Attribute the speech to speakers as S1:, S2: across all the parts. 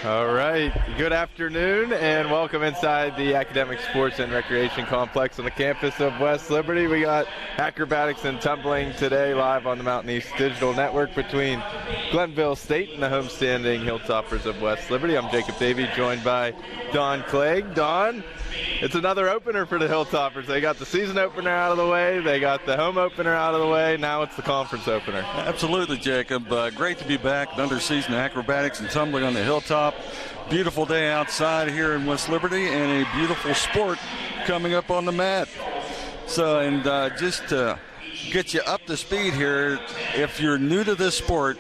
S1: All right, good afternoon and welcome inside the Academic Sports and Recreation Complex on the campus of West Liberty. We got acrobatics and tumbling today live on the Mountain East Digital Network between Glenville State and the homestanding Hilltoppers of West Liberty. I'm Jacob Davey, joined by Don Clegg. Don, it's another opener for the Hilltoppers. They got the season opener out of the way, they got the home opener out of the way, now it's the conference opener.
S2: Absolutely, Jacob. Great to be back. Another season of acrobatics and tumbling on the Hilltop. Beautiful day outside here in West Liberty and a beautiful sport coming up on the mat. So, and just to get you up to speed here, if you're new to this sport,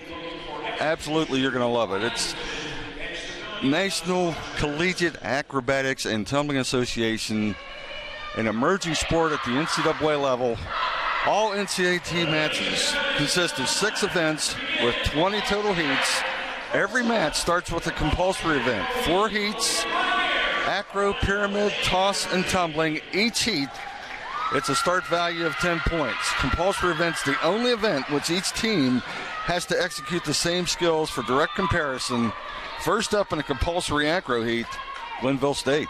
S2: absolutely you're going to love it. It's National Collegiate Acrobatics and Tumbling Association, an emerging sport at the NCAA level. All NCATA matches consist of 6 events with 20 total heats. Every match starts with a compulsory event. 4 heats, acro, pyramid, toss, and tumbling. Each heat, it's a start value of 10 points. Compulsory event's the only event which each team has to execute the same skills for direct comparison. First up in a compulsory acro heat, Glenville State.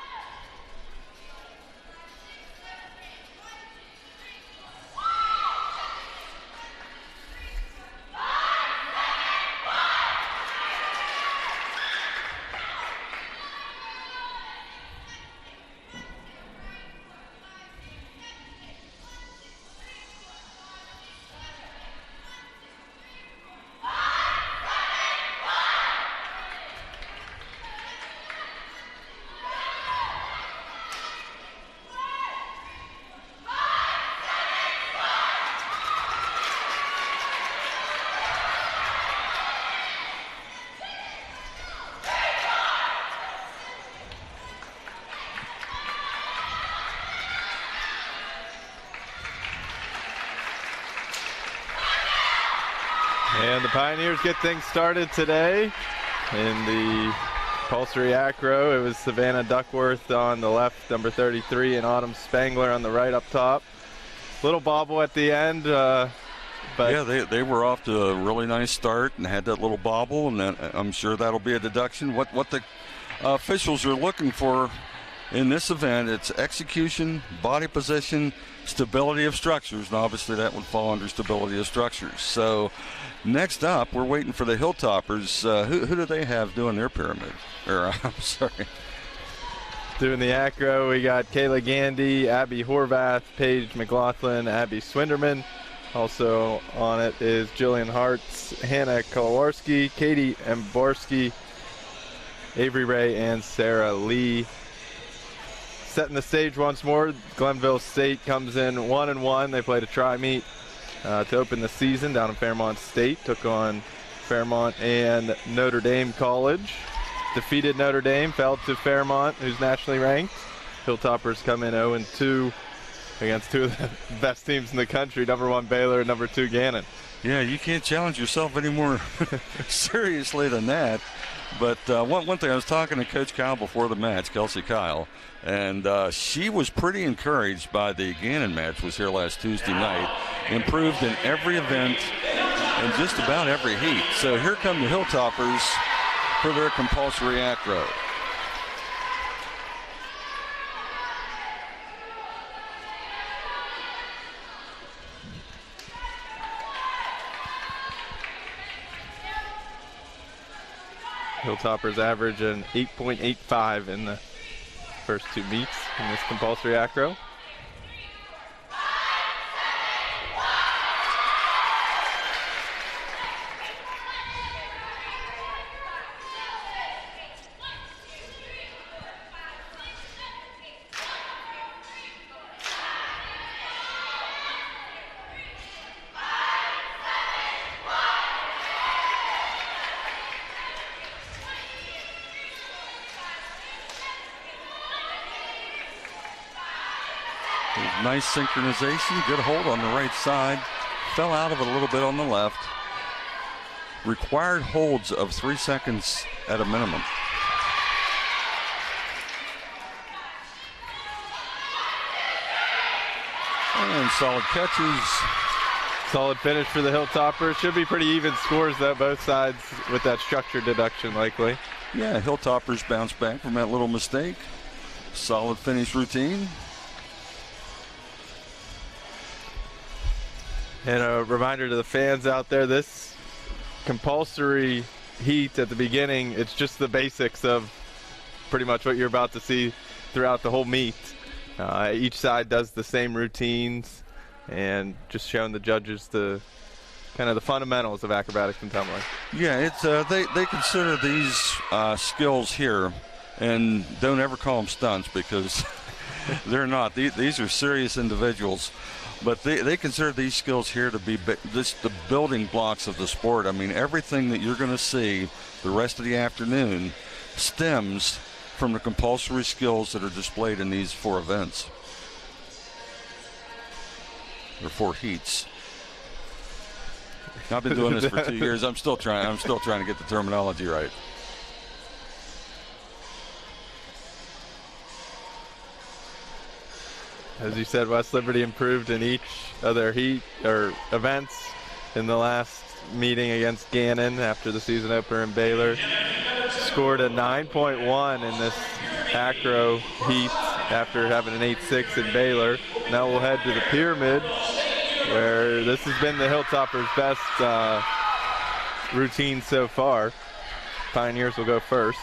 S1: And the Pioneers get things started today in the compulsory acro. It was Savannah Duckworth on the left, number 33, and Autumn Spangler on the right up top. Little bobble at the end. But
S2: yeah, they were off to a really nice start and had that little bobble, and I'm sure that'll be a deduction. What the officials are looking for in this event, it's execution, body position, stability of structures, and obviously that would fall under stability of structures. So next up, we're waiting for the Hilltoppers. Who do they have doing their pyramid? I'm sorry.
S1: Doing the acro, we got Kayla Gandy, Abby Horvath, Paige McLaughlin, Abby Swinderman. Also on it is Jillian Hartz, Hannah Kolawarski, Katie Emborski, Avery Ray, and Sarah Lee. Setting the stage once more, Glenville State comes in 1-1. They played a tri-meet to open the season down in Fairmont State. Took on Fairmont and Notre Dame College. Defeated Notre Dame, fell to Fairmont, who's nationally ranked. Hilltoppers come in 0-2 against 2 of the best teams in the country, number 1 Baylor and number 2 Gannon.
S2: Yeah, you can't challenge yourself any more seriously than that. But one thing, I was talking to Coach Kyle before the match, Kelsey Kyle, and she was pretty encouraged by the Gannon match, was here last Tuesday night. Improved in every event and just about every heat. So here come the Hilltoppers for their compulsory acro.
S1: Hilltoppers average an 8.85 in the first 2 meets in this compulsory acro.
S2: Nice synchronization, good hold on the right side. Fell out of it a little bit on the left. Required holds of 3 seconds at a minimum. And solid catches
S1: Solid finish for the Hilltoppers. Should be pretty even scores, though, both sides with that structure deduction likely.
S2: Yeah, Hilltoppers bounce back from that little mistake. Solid finish routine.
S1: And a reminder to the fans out there, this compulsory heat at the beginning, it's just the basics of pretty much what you're about to see throughout the whole meet. Each side does the same routines and just showing the judges the kind of the fundamentals of acrobatics and tumbling.
S2: Yeah, it's they consider these skills here, and don't ever call them stunts because they're not. These are serious individuals, but they consider these skills here to be just the building blocks of the sport. I mean, everything that you're going to see the rest of the afternoon stems from the compulsory skills that are displayed in these 4 events. Or 4 heats. I've been doing this for 2 years. I'm still trying to get the terminology right.
S1: As you said, West Liberty improved in each of their heat or events in the last meeting against Gannon after the season opener in Baylor. Scored a 9.1 in this acro heat after having an 8.6 in Baylor. Now we'll head to the Pyramid, where this has been the Hilltoppers' best routine so far. Pioneers will go first.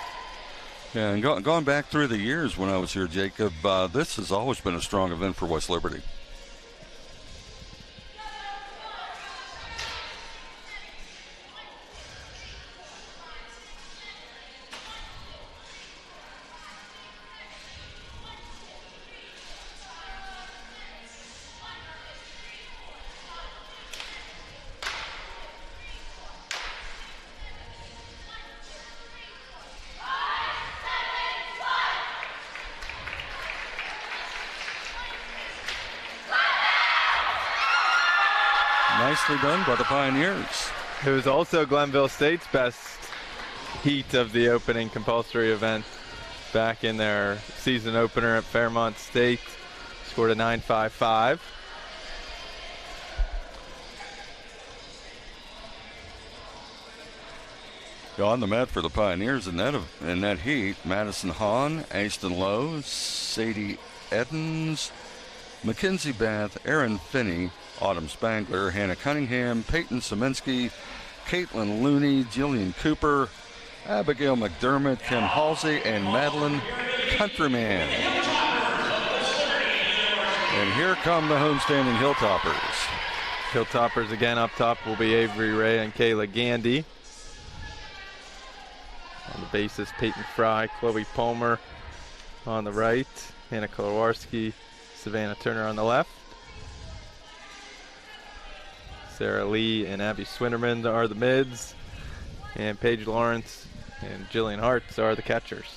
S2: Yeah, and going back through the years when I was here, Jacob, this has always been a strong event for West Liberty. Nicely done by the Pioneers.
S1: It was also Glenville State's best heat of the opening compulsory event back in their season opener at Fairmont State. Scored a 9.55.
S2: On the mat for the Pioneers in that heat, Madison Hahn, Ashton Lowe, Sadie Edens, Mackenzie Bath, Erin Finney, Autumn Spangler, Hannah Cunningham, Peyton Szymanski, Caitlin Looney, Jillian Cooper, Abigail McDermott, Kim Halsey, and Madeline Countryman. And here come the homestanding Hilltoppers.
S1: Hilltoppers again up top will be Avery Ray and Kayla Gandy. On the bases, Peyton Fry, Chloe Palmer on the right, Hannah Kolowarski, Savannah Turner on the left. Sarah Lee and Abby Swinderman are the mids, and Paige Lawrence and Jillian Hartz are the catchers.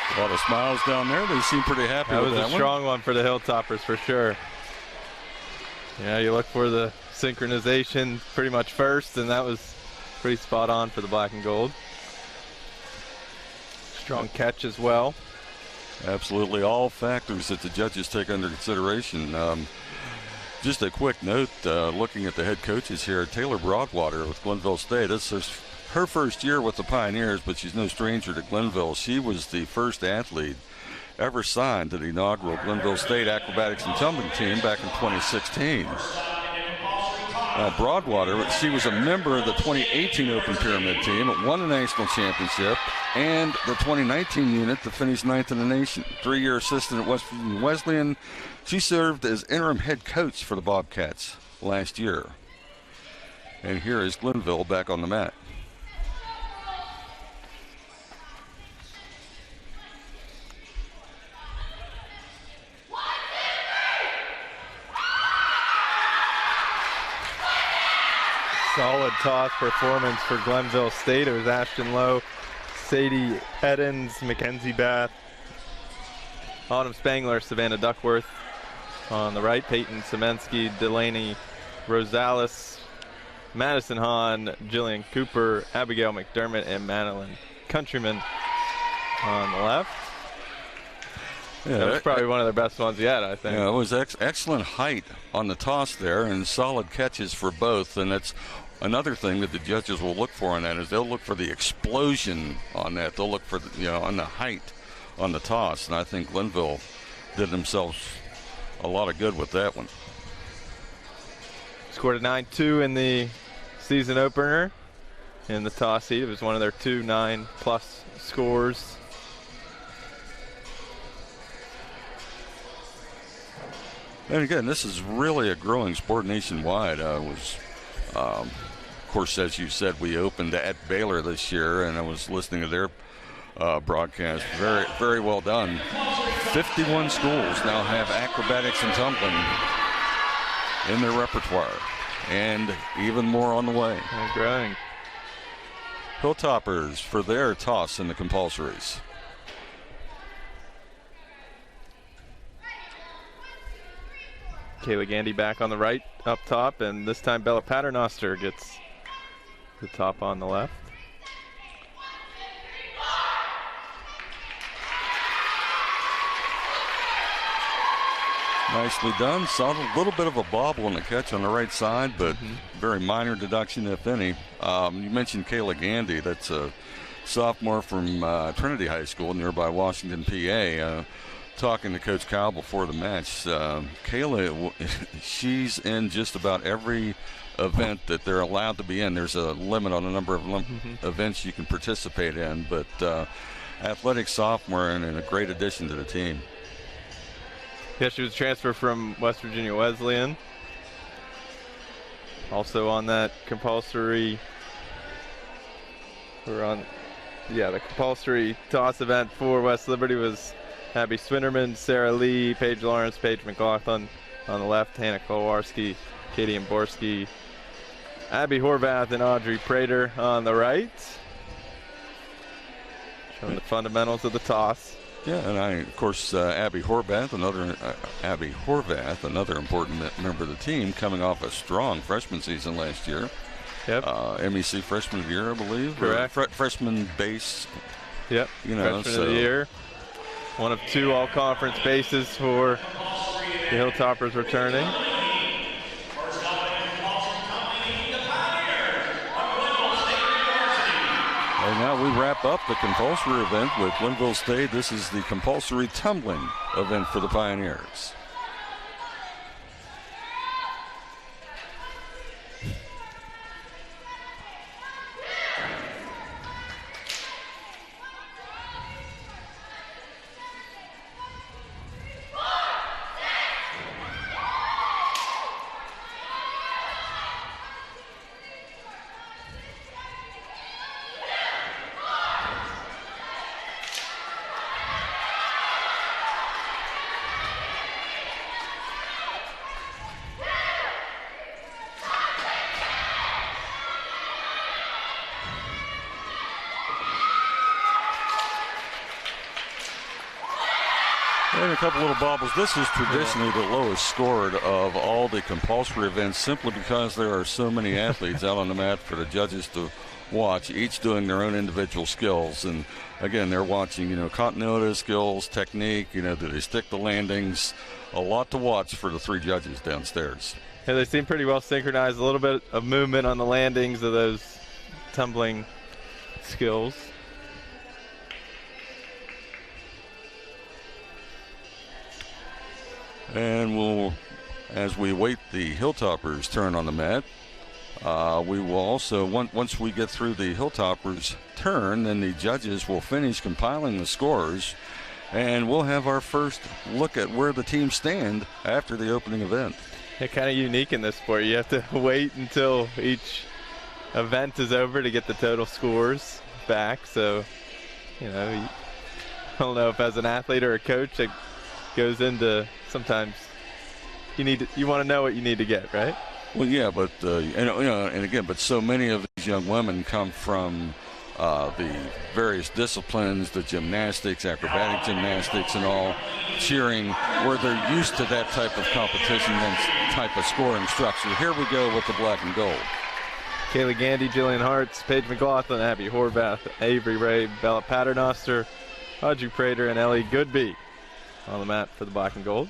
S2: A lot of smiles down there. They seem pretty happy with that one.
S1: That was a strong one for the Hilltoppers for sure. Yeah, you look for the synchronization pretty much first, and that was pretty spot on for the black and gold. Strong catch as well.
S2: Absolutely all factors that the judges take under consideration. Just a quick note, looking at the head coaches here, Taylor Broadwater with Glenville State. This is her first year with the Pioneers, but she's no stranger to Glenville. She was the first athlete ever signed to the inaugural Glenville State Acrobatics and Tumbling team back in 2016. Broadwater, she was a member of the 2018 Open Pyramid team, won a national championship, and the 2019 unit to finish 9th in the nation. 3-year assistant at West Virginia Wesleyan. She served as interim head coach for the Bobcats last year. And here is Glenville back on the mat.
S1: Solid toss performance for Glenville State. It was Ashton Lowe, Sadie Edens, Mackenzie Bath, Autumn Spangler, Savannah Duckworth, On the right, Peyton Semensky, Delaney Rosales, Madison Hahn, Jillian Cooper, Abigail McDermott, and Madeline Countryman on the left. Yeah, that was probably one of their best ones yet, I think.
S2: Yeah, it was excellent height on the toss there and solid catches for both. And that's another thing that the judges will look for on that is they'll look for the explosion on that. They'll look for on the height on the toss. And I think Glenville did themselves a lot of good with that one.
S1: Scored a 9-2 in the season opener in the toss heat. It was one of their 2 9+ scores.
S2: And again, this is really a growing sport nationwide. Of course, as you said, we opened at Baylor this year, and I was listening to their broadcast. Very, very well done. 51 schools now have acrobatics and tumbling in their repertoire, and even more on the way.
S1: And growing.
S2: Hilltoppers for their toss in the compulsories.
S1: Kayla Gandy back on the right up top, and this time Bella Paternoster gets the top on the left.
S2: Nicely done. Saw a little bit of a bobble in the catch on the right side, but very minor deduction, if any. You mentioned Kayla Gandy. That's a sophomore from Trinity High School, nearby Washington, PA. Talking to Coach Kyle before the match, Kayla, she's in just about every event that they're allowed to be in. There's a limit on the number of events you can participate in, but athletic sophomore and a great addition to the team.
S1: Yeah, she was transferred from West Virginia Wesleyan. Also on that compulsory, the compulsory toss event for West Liberty was Abby Swinderman, Sarah Lee, Paige Lawrence, Paige McLaughlin on the left, Hannah Kowalski, Katie Imborski, Abby Horvath, and Audrey Prater on the right. Showing the fundamentals of the toss.
S2: Yeah, and of course, Abby Horvath, another important member of the team, coming off a strong freshman season last year.
S1: Yep.
S2: MEC Freshman of the Year, I believe.
S1: Correct.
S2: Freshman base.
S1: Yep. Freshman of the Year. One of 2 all-conference bases for the Hilltoppers returning.
S2: And now we wrap up the compulsory event with Glenville State. This is the compulsory tumbling event for the Pioneers. And a couple little bobbles. This is traditionally the lowest scored of all the compulsory events, simply because there are so many athletes out on the mat for the judges to watch, each doing their own individual skills. And again, they're watching, continuity skills, technique, do they stick the landings? A lot to watch for the 3 judges downstairs.
S1: Yeah, they seem pretty well synchronized. A little bit of movement on the landings of those tumbling skills.
S2: And as we wait the Hilltoppers' turn on the mat, we will also, once we get through the Hilltoppers' turn, then the judges will finish compiling the scores, and we'll have our first look at where the teams stand after the opening event.
S1: Yeah, kind of unique in this sport. You have to wait until each event is over to get the total scores back. So, I don't know if as an athlete or a coach that goes into, sometimes you want to know what you need to get, right?
S2: Well, yeah, but and again, but so many of these young women come from the various disciplines, the gymnastics, acrobatic gymnastics and all, cheering where they're used to that type of competition and type of scoring structure. Here we go with the black and gold.
S1: Kayla Gandy, Jillian Hartz, Paige McLaughlin, Abby Horvath, Avery Ray, Bella Paternoster, Audrey Prater, and Ellie Goodby on the mat for the black and gold.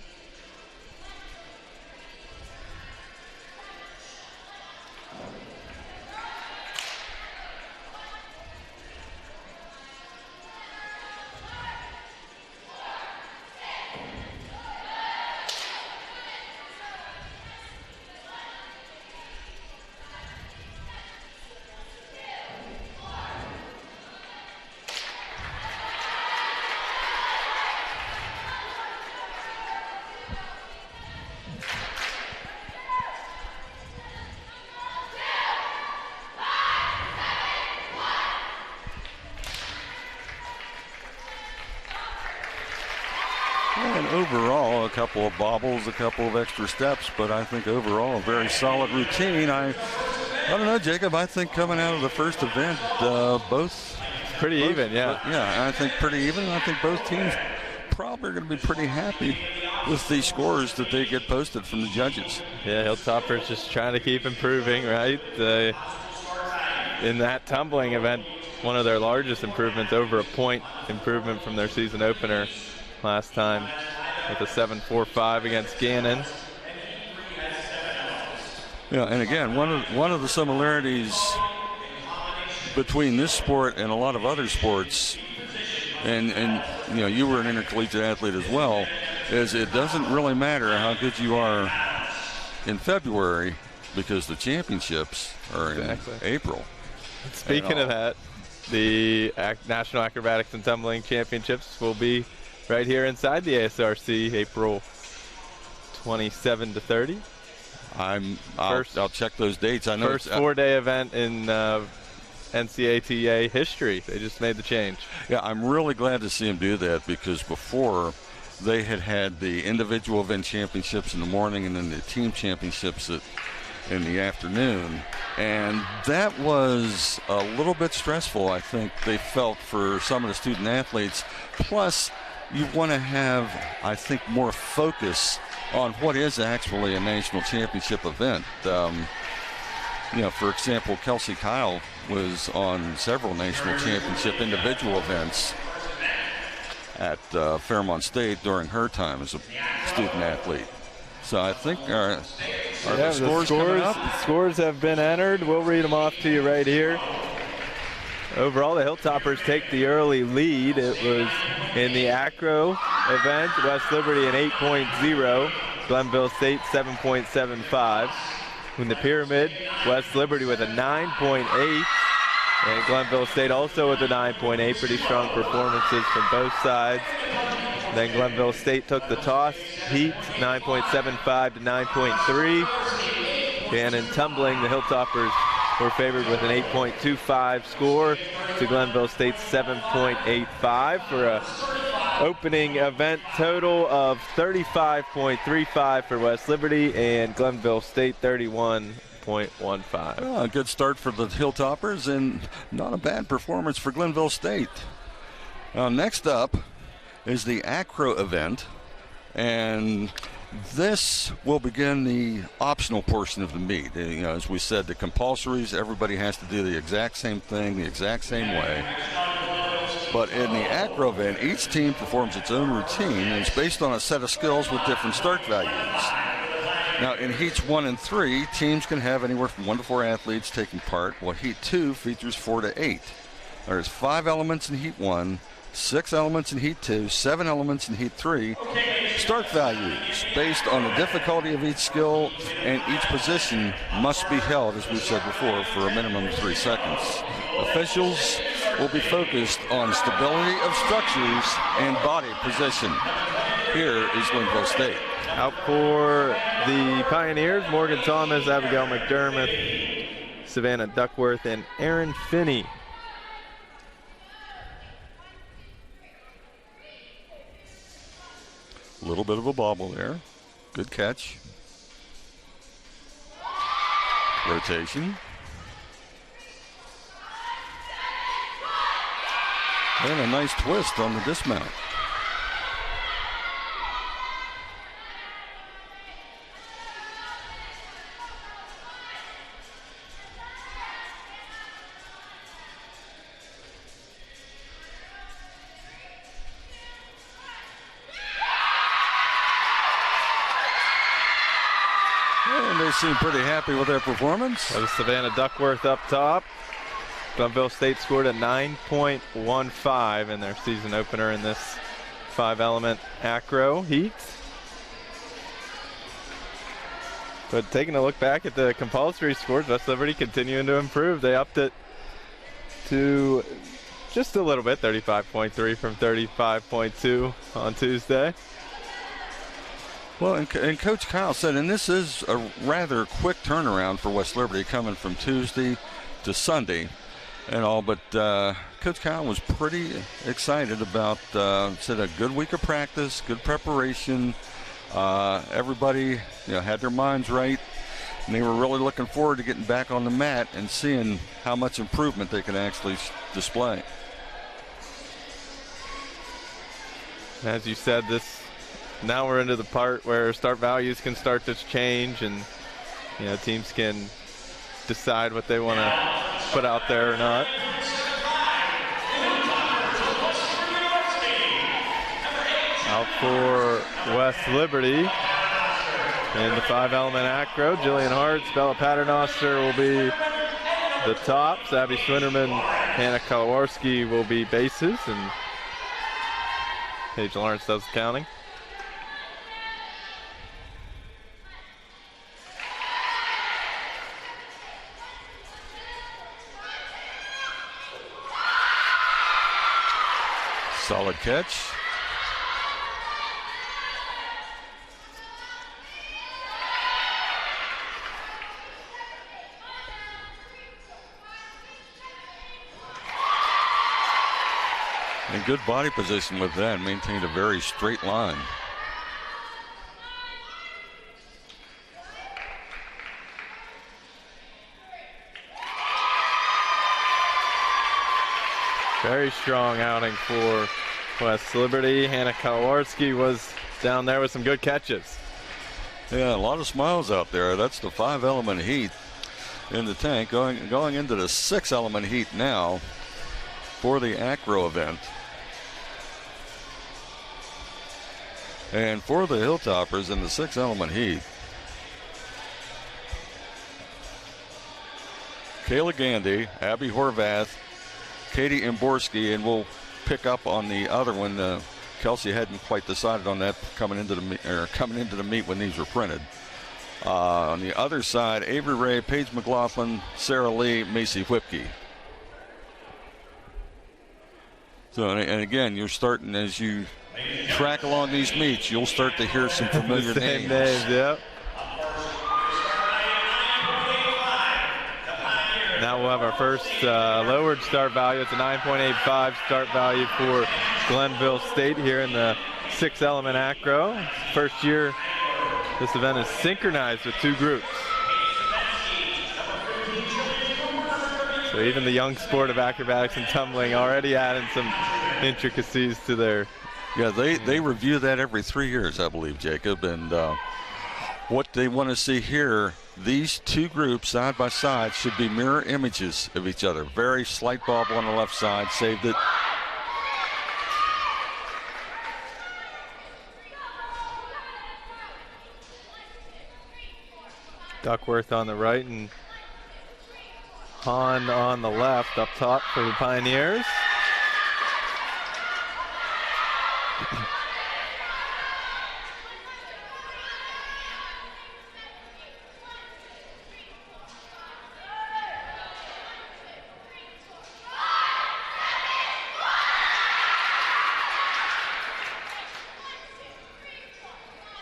S2: And overall, a couple of bobbles, a couple of extra steps, but I think overall a very solid routine. I don't know, Jacob. I think coming out of the first event, both
S1: even, yeah.
S2: Yeah, I think pretty even. I think both teams probably are going to be pretty happy with the scores that they get posted from the judges.
S1: Yeah, Hilltoppers just trying to keep improving, right? In that tumbling event, one of their largest improvements, over a point improvement from their season opener last time with a 7.45 against Gannon.
S2: Yeah, and again, one of the similarities between this sport and a lot of other sports, and you know, you were an intercollegiate athlete as well, is it doesn't really matter how good you are in February because the championships are in April.
S1: Speaking of that, the National Acrobatics and Tumbling Championships will be right here inside the ASRC, April 27 to 30.
S2: I'll check those dates. I know
S1: first 4-day event in NCATA history. They just made the change.
S2: Yeah, I'm really glad to see them do that, because before they had the individual event championships in the morning and then the team championships in the afternoon. And that was a little bit stressful, I think they felt, for some of the student athletes. Plus, you want to have, I think, more focus on what is actually a national championship event. You know, for example, Kelsey Kyle was on several national championship individual events at Fairmont State during her time as a student athlete. So I think the
S1: scores have been entered. We'll read them off to you right here. Overall, the Hilltoppers take the early lead. It was in the acro event, West Liberty an 8.0, Glenville State 7.75. In the pyramid, West Liberty with a 9.8, and Glenville State also with a 9.8. Pretty strong performances from both sides. Then Glenville State took the toss heat, 9.75 to 9.3. And in tumbling, the Hilltoppers were favored with an 8.25 score to Glenville State's 7.85 for a opening event total of 35.35 for West Liberty and Glenville State 31.15.
S2: Well, a good start for the Hilltoppers and not a bad performance for Glenville State. Next up is the acro event, and this will begin the optional portion of the meet. You know, as we said, the compulsories, everybody has to do the exact same thing, the exact same way. But in the acro event, each team performs its own routine, and it's based on a set of skills with different start values. Now, in heats 1 and 3, teams can have anywhere from 1 to 4 athletes taking part, while heat 2 features 4 to 8. There's 5 elements in heat 1, 6 elements in heat 2, 7 elements in heat 3. Start values based on the difficulty of each skill, and each position must be held, as we've said before, for a minimum of 3 seconds. Officials will be focused on stability of structures and body position. Here is Glenville State.
S1: Out for the Pioneers, Morgan Thomas, Abigail McDermott, Savannah Duckworth, and Aaron Finney.
S2: A little bit of a bobble there. Good catch. Rotation. And a nice twist on the dismount. And they seem pretty happy with their performance.
S1: That was Savannah Duckworth up top. Glenville State scored a 9.15 in their season opener in this 5-element acro heat. But taking a look back at the compulsory scores, West Liberty continuing to improve. They upped it to just a little bit, 35.3 from 35.2 on Tuesday.
S2: Well, and Coach Kyle said, and this is a rather quick turnaround for West Liberty coming from Tuesday to Sunday and all, but Coach Kyle was pretty excited about, said a good week of practice, good preparation. Everybody had their minds right, and they were really looking forward to getting back on the mat and seeing how much improvement they could actually display.
S1: As you said, now we're into the part where start values can start to change, and teams can decide what they want to put out there or not. Out for West Liberty in the 5-element acro, Jillian Hartz, Bella Paternoster will be the tops. Abby Swinderman, Hannah Kolawarski will be bases, and Paige Lawrence does the counting.
S2: Solid catch. And good body position with that. Maintained a very straight line.
S1: Very strong outing for West Liberty. Hannah Kolawarski was down there with some good catches.
S2: Yeah, a lot of smiles out there. That's the 5-element heat in the tank. Going into the 6-element heat now for the acro event. And for the Hilltoppers in the 6-element heat, Kayla Gandy, Abby Horvath, Katie Imborski, and we'll pick up on the other one. Kelsey hadn't quite decided on that coming into the meet when these were printed. On the other side, Avery Ray, Paige McLaughlin, Sarah Lee, Macy Whipke. So, and again, you're starting as you track along these meets, you'll start to hear some familiar names.
S1: Yep. Now we'll have our first lowered start value. It's a 9.85 start value for Glenville State here in the 6-element acro. First year this event is synchronized with 2 groups. So even the young sport of acrobatics and tumbling already adding some intricacies to their.
S2: Yeah, they review that every 3 years, I believe, Jacob. And what they want to see here, these 2 groups side by side should be mirror images of each other. Very slight bobble on the left side, saved it.
S1: Duckworth on the right and Hahn on the left up top for the Pioneers.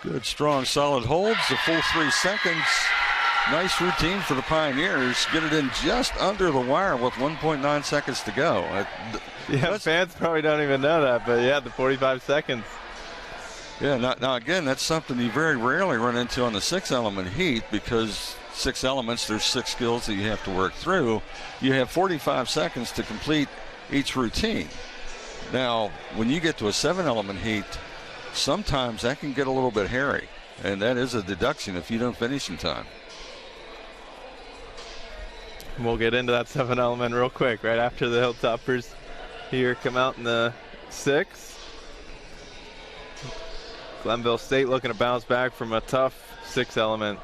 S2: Good, strong, solid holds. The full 3 seconds. Nice routine for the Pioneers. Get it in just under the wire with 1.9 seconds to go.
S1: Yeah, fans probably don't even know that, but yeah, the 45 seconds.
S2: Yeah, now again, that's something you very rarely run into on the 6-element heat, because 6 elements, there's 6 skills that you have to work through. You have 45 seconds to complete each routine. Now, when you get to a 7-element heat, sometimes that can get a little bit hairy, and that is a deduction if you don't finish in time.
S1: We'll get into that 7-element real quick right after the Hilltoppers here come out in the 6. Glenville State looking to bounce back from a tough 6-element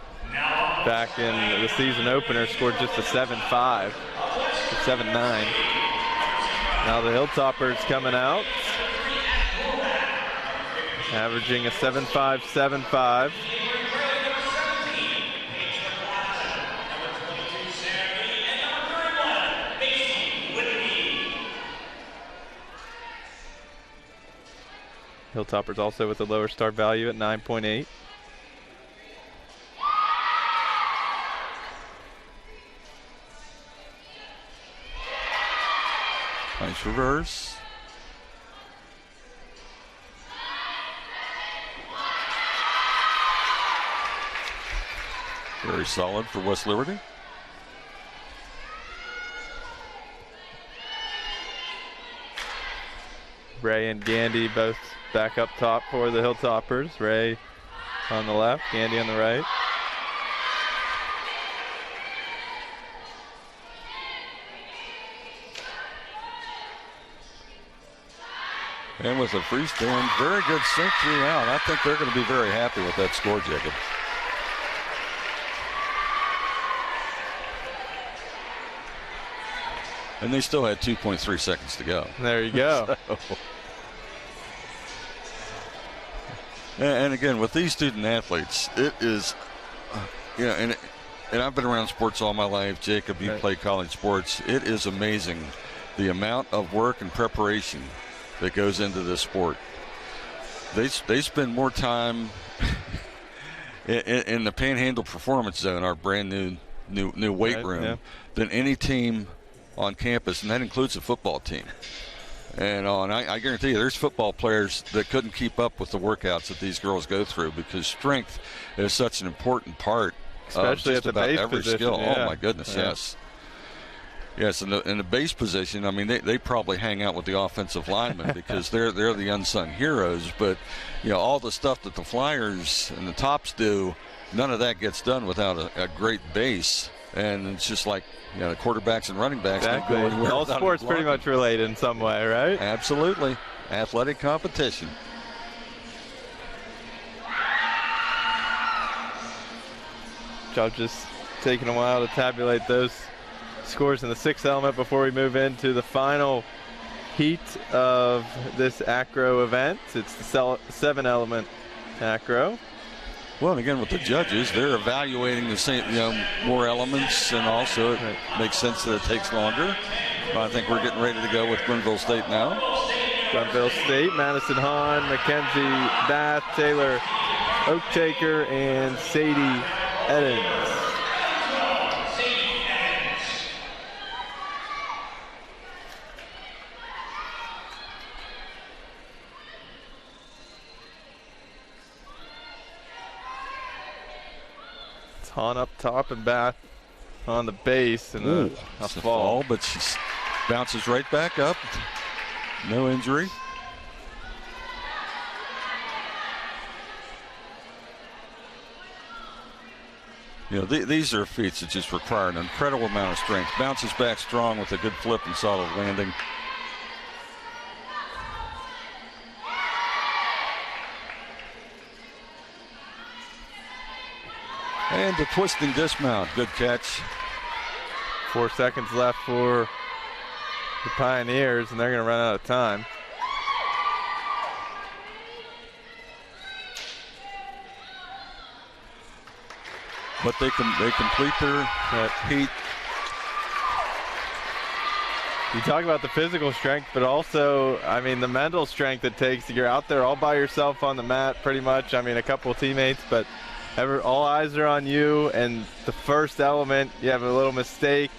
S1: back in the season opener, scored just a 7.5, 7.9. Now the Hilltoppers coming out, averaging a 7.5, 7.5. Hilltoppers also with a lower start value at 9.8.
S2: Nice reverse. Very solid for West Liberty.
S1: Ray and Gandy both back up top for the Hilltoppers. Ray on the left, Gandy on the right.
S2: And with a freestand, very good sink throughout. I think they're going to be very happy with that score, Jacob. And they still had 2.3 seconds to go.
S1: There you go.
S2: And again, with these student athletes, it is, and I've been around sports all my life. Jacob, you play college sports. It is amazing the amount of work and preparation that goes into this sport. They spend more time in the Panhandle Performance Zone, our brand new weight room, than any team on campus, and that includes the football team. And I guarantee you there's football players that couldn't keep up with the workouts that these girls go through, because strength is such an important part,
S1: especially
S2: of just
S1: at the
S2: about
S1: base
S2: every
S1: position.
S2: skill.
S1: Yeah.
S2: Oh my goodness, yes. Yes, in the base position, I mean, they probably hang out with the offensive linemen because they're the unsung heroes. But, all the stuff that the Flyers and the Tops do, none of that gets done without a great base. And it's just like, the quarterbacks and running backs.
S1: Exactly.
S2: Don't go anywhere.
S1: All sports pretty much relate in some way, right?
S2: Absolutely. Athletic competition.
S1: Judges taking a while to tabulate those scores in the 6th element before we move into the final heat of this acro event. It's the 7-element acro.
S2: Well, and again, with the judges, they're evaluating the same, more elements, and also it makes sense that it takes longer. I think we're getting ready to go with Glenville State now.
S1: Glenville State, Madison Hahn, Mackenzie Bath, Taylor Oaktaker, and Sadie Edens. Hahn up top and Bath on the base, and a fall,
S2: but she bounces right back up. No injury. These are feats that just require an incredible amount of strength. Bounces back strong with a good flip and solid landing. And the twisting dismount. Good catch.
S1: 4 seconds left for the Pioneers, and they're going to run out of time.
S2: But they complete their heat.
S1: You talk about the physical strength, but also, the mental strength it takes. You're out there all by yourself on the mat pretty much. A couple of teammates, but all eyes are on you, and the first element, you have a little mistake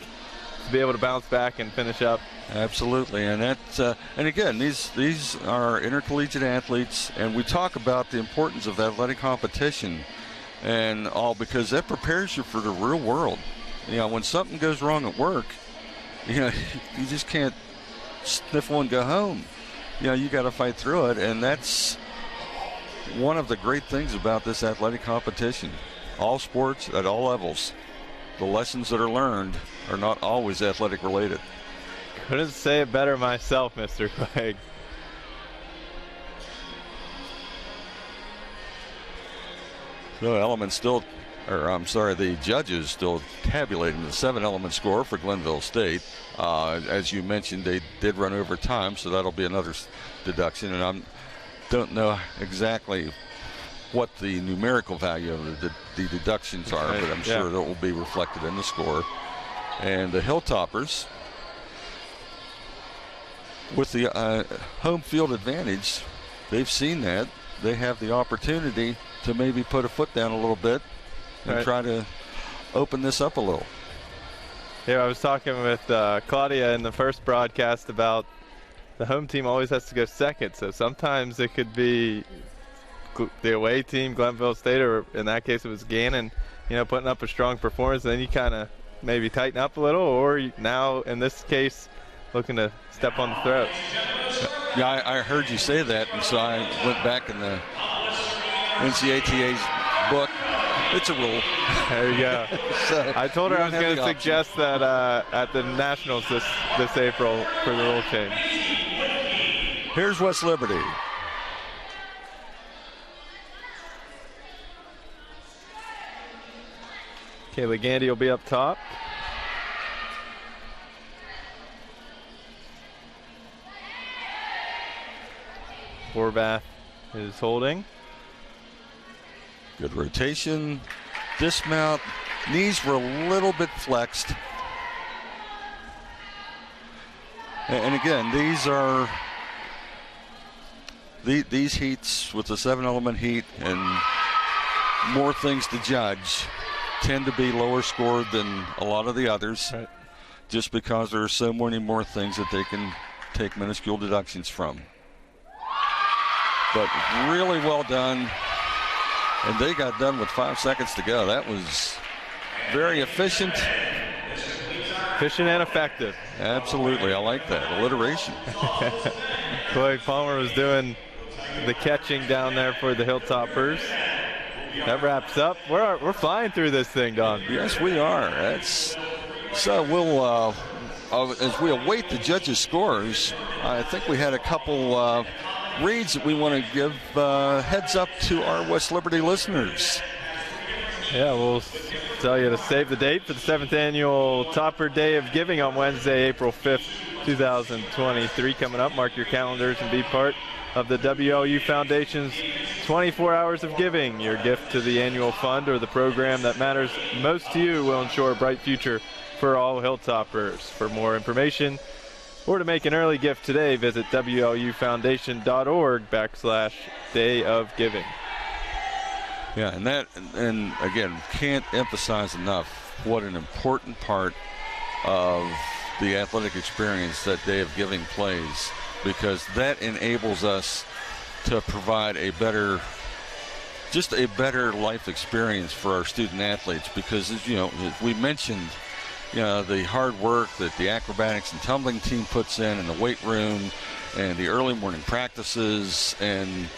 S1: to be able to bounce back and finish up.
S2: Absolutely, and that's and again, these are intercollegiate athletes, and we talk about the importance of athletic competition and all, because that prepares you for the real world. When something goes wrong at work, you just can't sniffle and go home. you got to fight through it, and that's one of the great things about this athletic competition. All sports at all levels, the lessons that are learned are not always athletic related.
S1: Couldn't say it better myself, Mr. Clegg.
S2: So the judges still tabulating the 7-element score for Glenville State. As you mentioned, they did run over time, so that'll be another deduction. And I don't know exactly what the numerical value of the deductions are, but I'm sure that will be reflected in the score. And the Hilltoppers, with the home field advantage, they've seen that. They have the opportunity to maybe put a foot down a little bit and try to open this up a little.
S1: Yeah, I was talking with Claudia in the first broadcast about the home team always has to go second, so sometimes it could be the away team, Glenville State, or in that case it was Gannon, putting up a strong performance, and then you kind of maybe tighten up a little, or now in this case looking to step on the throat.
S2: Yeah, I heard you say that, and so I went back in the NCATA's book. It's a rule.
S1: There you go. So I told her I was going to suggest that at the Nationals this April for the rule change.
S2: Here's West Liberty.
S1: Kayla Gandy will be up top. Horvath is holding.
S2: Good rotation. Dismount. Knees were a little bit flexed. And again, these heats with the 7-element heat and more things to judge tend to be lower scored than a lot of the others, just because there are so many more things that they can take minuscule deductions from. But really well done. And they got done with 5 seconds to go. That was very efficient.
S1: Efficient and effective.
S2: Absolutely. I like that. Alliteration.
S1: Chloe Palmer was doing the catching down there for the Hilltoppers. That wraps up. We're flying through this thing, Don.
S2: Yes, we are. So we'll, as we await the judges' scores, I think we had a couple reads that we want to give heads up to our West Liberty listeners.
S1: Yeah, we'll tell you to save the date for the 7th annual Topper Day of Giving on Wednesday, April 5th, 2023. Coming up, mark your calendars and be part of the WLU Foundation's 24 Hours of Giving. Your gift to the annual fund or the program that matters most to you will ensure a bright future for all Hilltoppers. For more information or to make an early gift today, visit WLUfoundation.org/Day of Giving.
S2: Yeah, and again, can't emphasize enough what an important part of the athletic experience that Day of Giving plays, because that enables us to provide a better life experience for our student athletes, because as we mentioned, the hard work that the acrobatics and tumbling team puts in the weight room and the early morning practices, and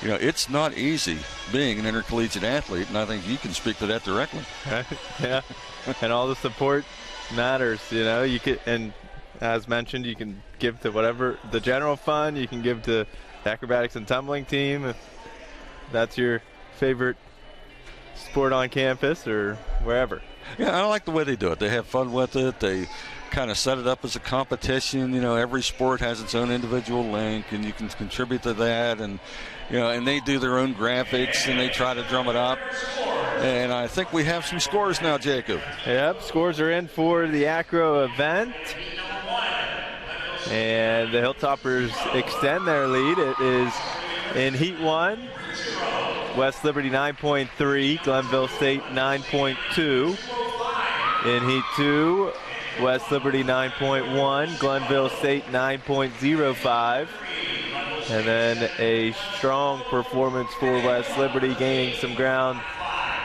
S2: it's not easy being an intercollegiate athlete, and I think you can speak to that directly.
S1: Yeah, and all the support matters. You can, and as mentioned, you can give to whatever the general fund. You can give to the acrobatics and tumbling team if that's your favorite sport on campus or wherever.
S2: Yeah, I like the way they do it. They have fun with it. They kind of set it up as a competition. Every sport has its own individual link, and you can contribute to that. And and they do their own graphics, and they try to drum it up. And I think we have some scores now, Jacob.
S1: Yep, scores are in for the acro event. And the Hilltoppers extend their lead. It is in Heat 1, West Liberty 9.3, Glenville State 9.2. In Heat 2, West Liberty 9.1, Glenville State 9.05. And then a strong performance for West Liberty, gaining some ground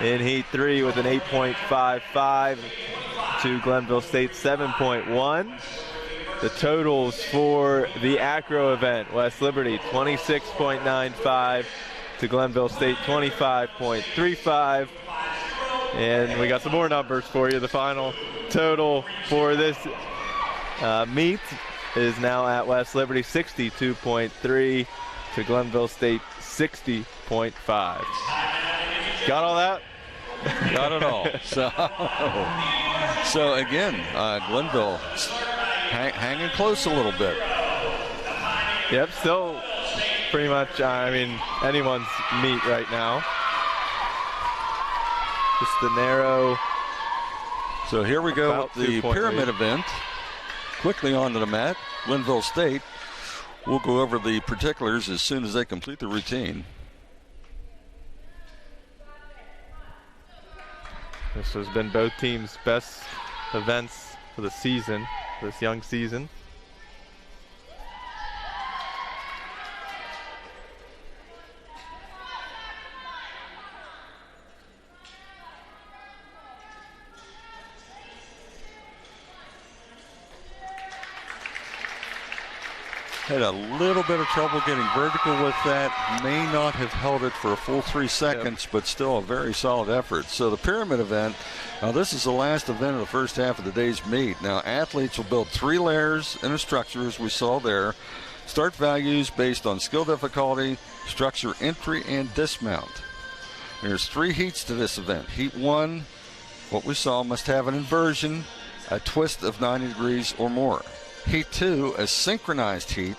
S1: in Heat 3 with an 8.55 to Glenville State 7.1. The totals for the acro event: West Liberty 26.95 to Glenville State 25.35. And we got some more numbers for you. The final total for this meet is now at West Liberty 62.3 to Glenville State 60.5. Got all that?
S2: Got it all. So again, Glenville hanging close a little bit.
S1: Yep, still pretty much, anyone's meet right now. Just the narrow.
S2: So here we go with the pyramid event. Quickly onto the mat. Glenville State. We'll go over the particulars as soon as they complete the routine.
S1: This has been both teams' best events for the season, this young season.
S2: Had a little bit of trouble getting vertical with that. May not have held it for a full 3 seconds, but still a very solid effort. So the pyramid event, this is the last event of the first half of the day's meet. Now athletes will build 3 layers in a structure, as we saw there. Start values based on skill difficulty, structure entry, and dismount. There's 3 heats to this event. Heat 1, what we saw, must have an inversion, a twist of 90 degrees or more. Heat 2, a synchronized heat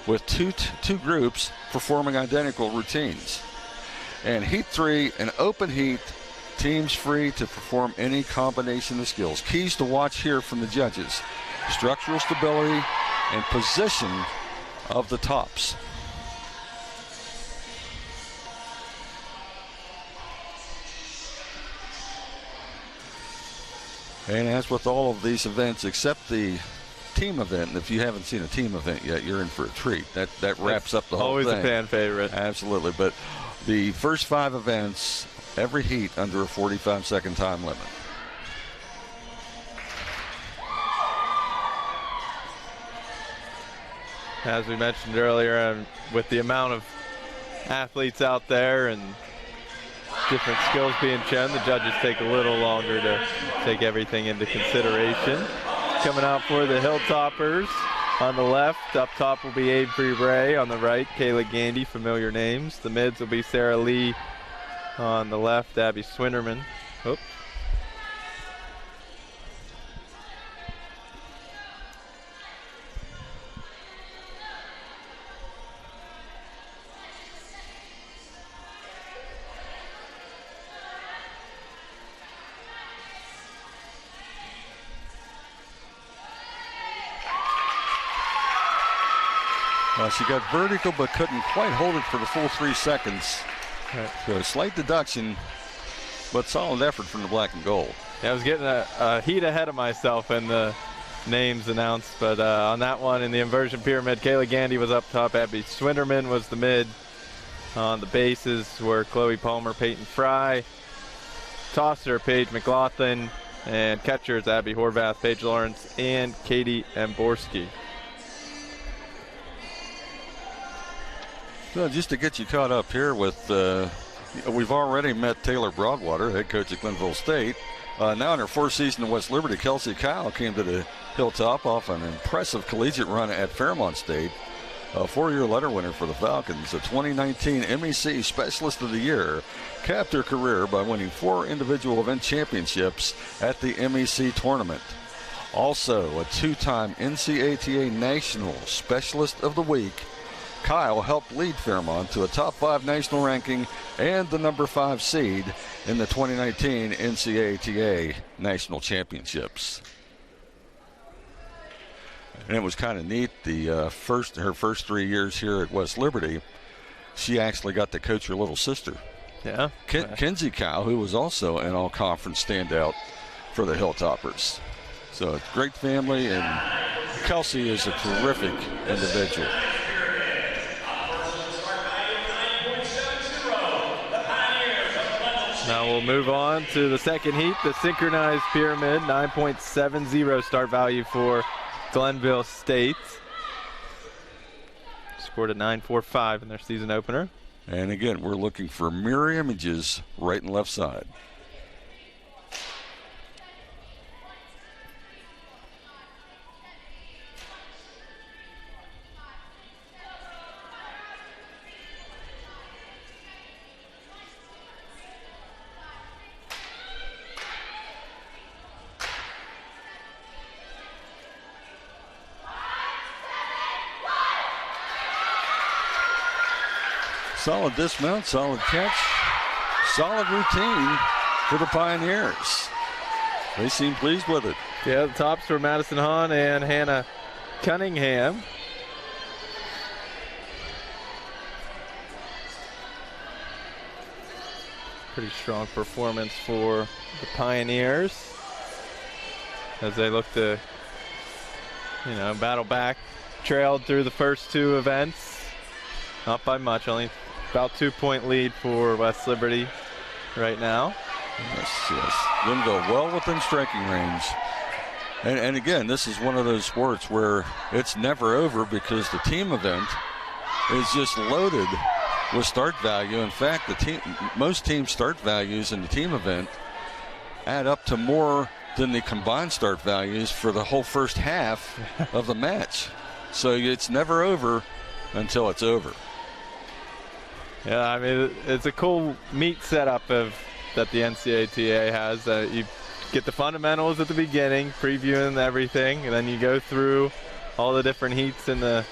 S2: with two groups performing identical routines. And Heat 3, an open heat, teams free to perform any combination of skills. Keys to watch here from the judges: structural stability and position of the tops. And as with all of these events, except the team event, and if you haven't seen a team event yet, you're in for a treat. That wraps up the whole
S1: always
S2: thing.
S1: Always a fan favorite.
S2: Absolutely. But the first 5 events, every heat under a 45-second time limit.
S1: As we mentioned earlier, with the amount of athletes out there and different skills being shown, the judges take a little longer to take everything into consideration. Coming out for the Hilltoppers on the left, up top will be Avery Ray. On the right, Kayla Gandy, familiar names. The mids will be Sarah Lee. On the left, Abby Swinderman. Oops.
S2: She got vertical but couldn't quite hold it for the full 3 seconds.
S1: Right.
S2: So a slight deduction, but solid effort from the black and gold.
S1: Yeah, I was getting a heat ahead of myself in the names announced, but on that one in the inversion pyramid, Kayla Gandy was up top. Abby Swinderman was the mid. On the bases were Chloe Palmer, Peyton Fry, tosser Paige McLaughlin, and catchers Abby Horvath, Paige Lawrence, and Katie Amborski.
S2: So just to get you caught up here with, we've already met Taylor Broadwater, head coach at Glenville State. Now in her 4th season at West Liberty, Kelsey Kyle came to the Hilltop off an impressive collegiate run at Fairmont State. A 4-year letter winner for the Falcons, a 2019 MEC Specialist of the Year, capped her career by winning 4 individual event championships at the MEC tournament. Also a 2-time NCATA National Specialist of the Week, Kyle helped lead Fairmont to a top 5 national ranking and the number 5 seed in the 2019 NCATA National Championships. And it was kind of neat. Her first 3 years here at West Liberty, she actually got to coach her little sister.
S1: Yeah.
S2: Kenzie Kyle, who was also an all-conference standout for the Hilltoppers. So it's a great family, and Kelsey is a terrific individual.
S1: Now we'll move on to the second heat, the synchronized pyramid, 9.70 start value for Glenville State. Scored a 9-4-5 in their season opener.
S2: And again, we're looking for mirror images right and left side. Solid dismount, solid catch, solid routine for the Pioneers. They seem pleased with it.
S1: Yeah, the tops for Madison Hahn and Hannah Cunningham. Pretty strong performance for the Pioneers as they look to, battle back. Trailed through the first two events. Not by much, only about 2-point lead for West Liberty right now.
S2: Yes. Glenville well within striking range. And again, this is one of those sports where it's never over because the team event is just loaded with start value. In fact, most team start values in the team event add up to more than the combined start values for the whole first half of the match. So it's never over until it's over.
S1: Yeah, I mean, it's a cool meet setup that the NCATA has. You get the fundamentals at the beginning, previewing everything, and then you go through all the different heats and the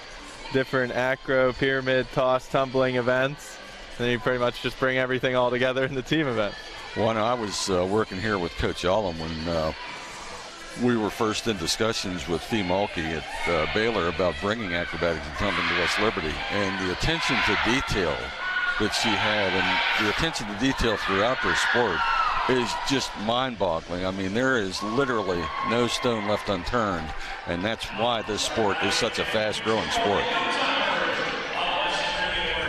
S1: different acro, pyramid, toss, tumbling events. And then you pretty much just bring everything all together in the team event.
S2: Well, I was working here with Coach Allum when we were first in discussions with Fee Mulkey at Baylor about bringing acrobatics and tumbling to West Liberty, and the attention to detail that she had and the attention to detail throughout their sport is just mind-boggling. I mean, there is literally no stone left unturned, and that's why this sport is such a fast-growing sport.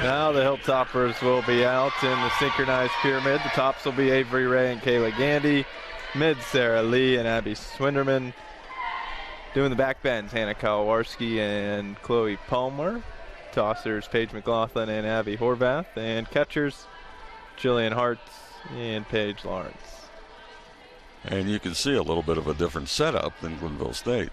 S1: Now the Hilltoppers will be out in the synchronized pyramid. The tops will be Avery Ray and Kayla Gandy. Mid, Sarah Lee and Abby Swinderman. Doing the back bends, Hannah Kowarski and Chloe Palmer. Tossers, Paige McLaughlin and Abby Horvath. And catchers, Jillian Hartz and Paige Lawrence.
S2: And you can see a little bit of a different setup than Glenville State.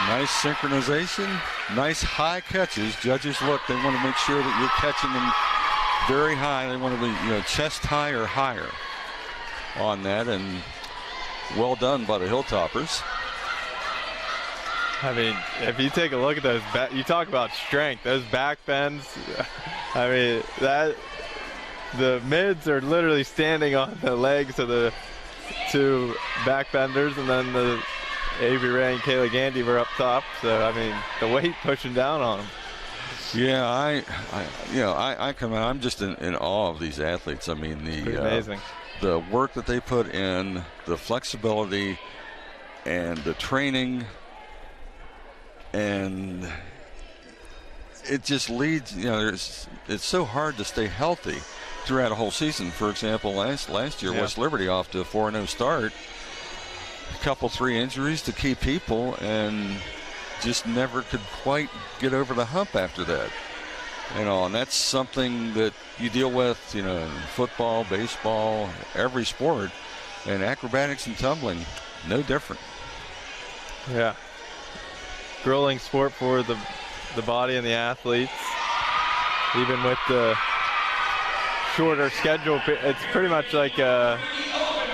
S2: Nice synchronization, nice high catches. Judges look, they want to make sure that you're catching them very high. They want to be, chest high or higher on that, and well done by the Hilltoppers.
S1: I mean, if you take a look at those, you talk about strength, those back bends. I mean, the mids are literally standing on the legs of the two back benders, and then the Avery Ray and Kayla Gandy were up top. So, I mean, the weight pushing down on them.
S2: Yeah, I come out. I'm just in awe of these athletes. I mean,
S1: amazing.
S2: The work that they put in, the flexibility, and the training, and it just leads. It's so hard to stay healthy throughout a whole season. For example, last year, West Liberty off to a 4-0 start. A couple 3 injuries to key people, and just never could quite get over the hump after that. And that's something that you deal with, in football, baseball, every sport, and acrobatics and tumbling, no different.
S1: Yeah. Grueling sport for the body and the athletes. Even with the shorter schedule, it's pretty much like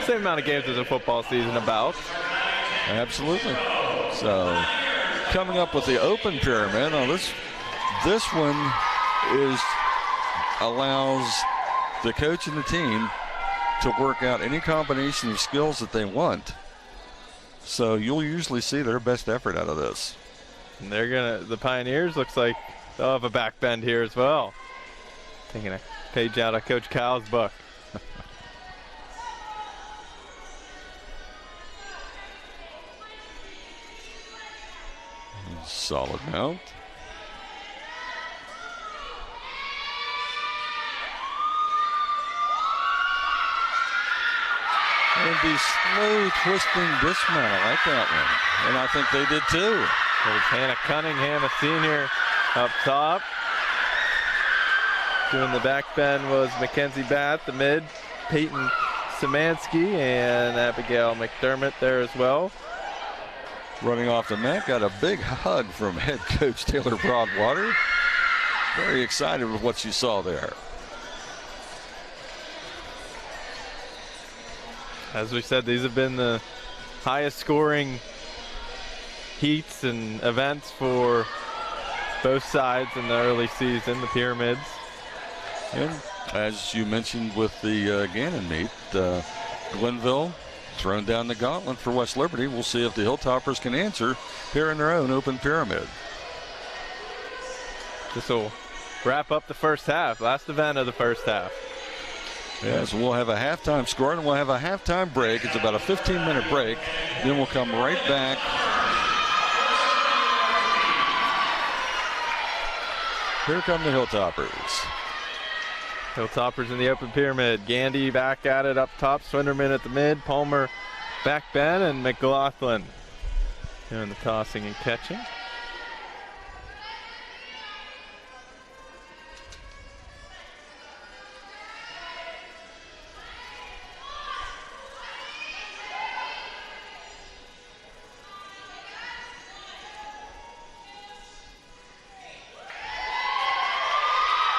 S1: same amount of games as a football season about.
S2: Absolutely. So coming up with the open pyramid. Now this one allows the coach and the team to work out any combination of skills that they want. So you'll usually see their best effort out of this.
S1: And the Pioneers looks like they'll have a back bend here as well. Taking a page out of Coach Kyle's book.
S2: Solid mount. And the slow twisting dismount. I like that one. And I think they did too.
S1: There's Hannah Cunningham, a senior, up top. Doing the back bend was Mackenzie Bath, the mid, Peyton Szymanski, and Abigail McDermott there as well.
S2: Running off the mat, got a big hug from head coach Taylor Broadwater. Very excited with what she saw there.
S1: As we said, these have been the highest scoring heats and events for both sides in the early season, the Pyramids.
S2: And as you mentioned with the Gannon meet, Glenville thrown down the gauntlet for West Liberty. We'll see if the Hilltoppers can answer here in their own open pyramid.
S1: This will wrap up the first half, last event of the first half.
S2: Yeah, so we'll have a halftime score and we'll have a halftime break. It's about a 15-minute break. Then we'll come right back. Here come the Hilltoppers.
S1: Hilltoppers in the open pyramid. Gandy back at it up top. Swinderman at the mid. Palmer back bend, and McLaughlin doing the tossing and catching.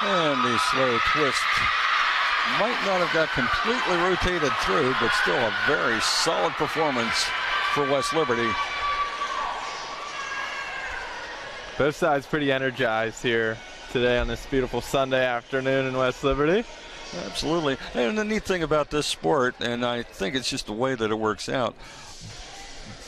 S2: And the slow twist might not have got completely rotated through, but still a very solid performance for West Liberty.
S1: Both sides pretty energized here today on this beautiful Sunday afternoon in West Liberty.
S2: Absolutely. And the neat thing about this sport, and I think it's just the way that it works out,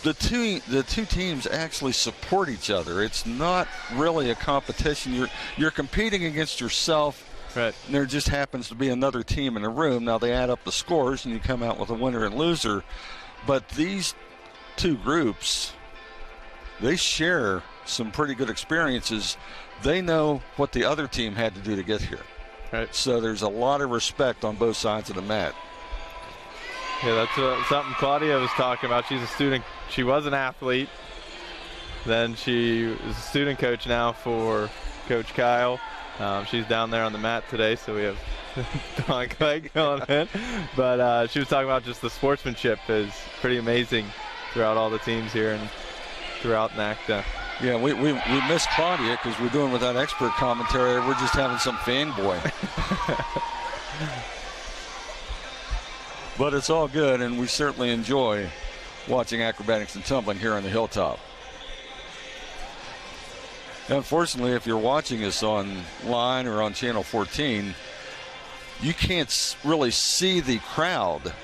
S2: the two teams actually support each other. It's not really a competition. You're competing against yourself.
S1: Right.
S2: And there just happens to be another team in the room. Now they add up the scores and you come out with a winner and loser. But these two groups, they share some pretty good experiences. They know what the other team had to do to get here.
S1: Right.
S2: So there's a lot of respect on both sides of the mat.
S1: Yeah, that's something Claudia was talking about. She's a student. She was an athlete. Then she is a student coach now for Coach Kyle. She's down there on the mat today, so we have Dawn Clegg going in. But she was talking about just the sportsmanship is pretty amazing throughout all the teams here and throughout NACTA.
S2: Yeah, we miss Claudia because we're doing without expert commentary. We're just having some fanboy. But it's all good, and we certainly enjoy watching acrobatics and tumbling here on the Hilltop. Unfortunately, if you're watching us online or on Channel 14, you can't really see the crowd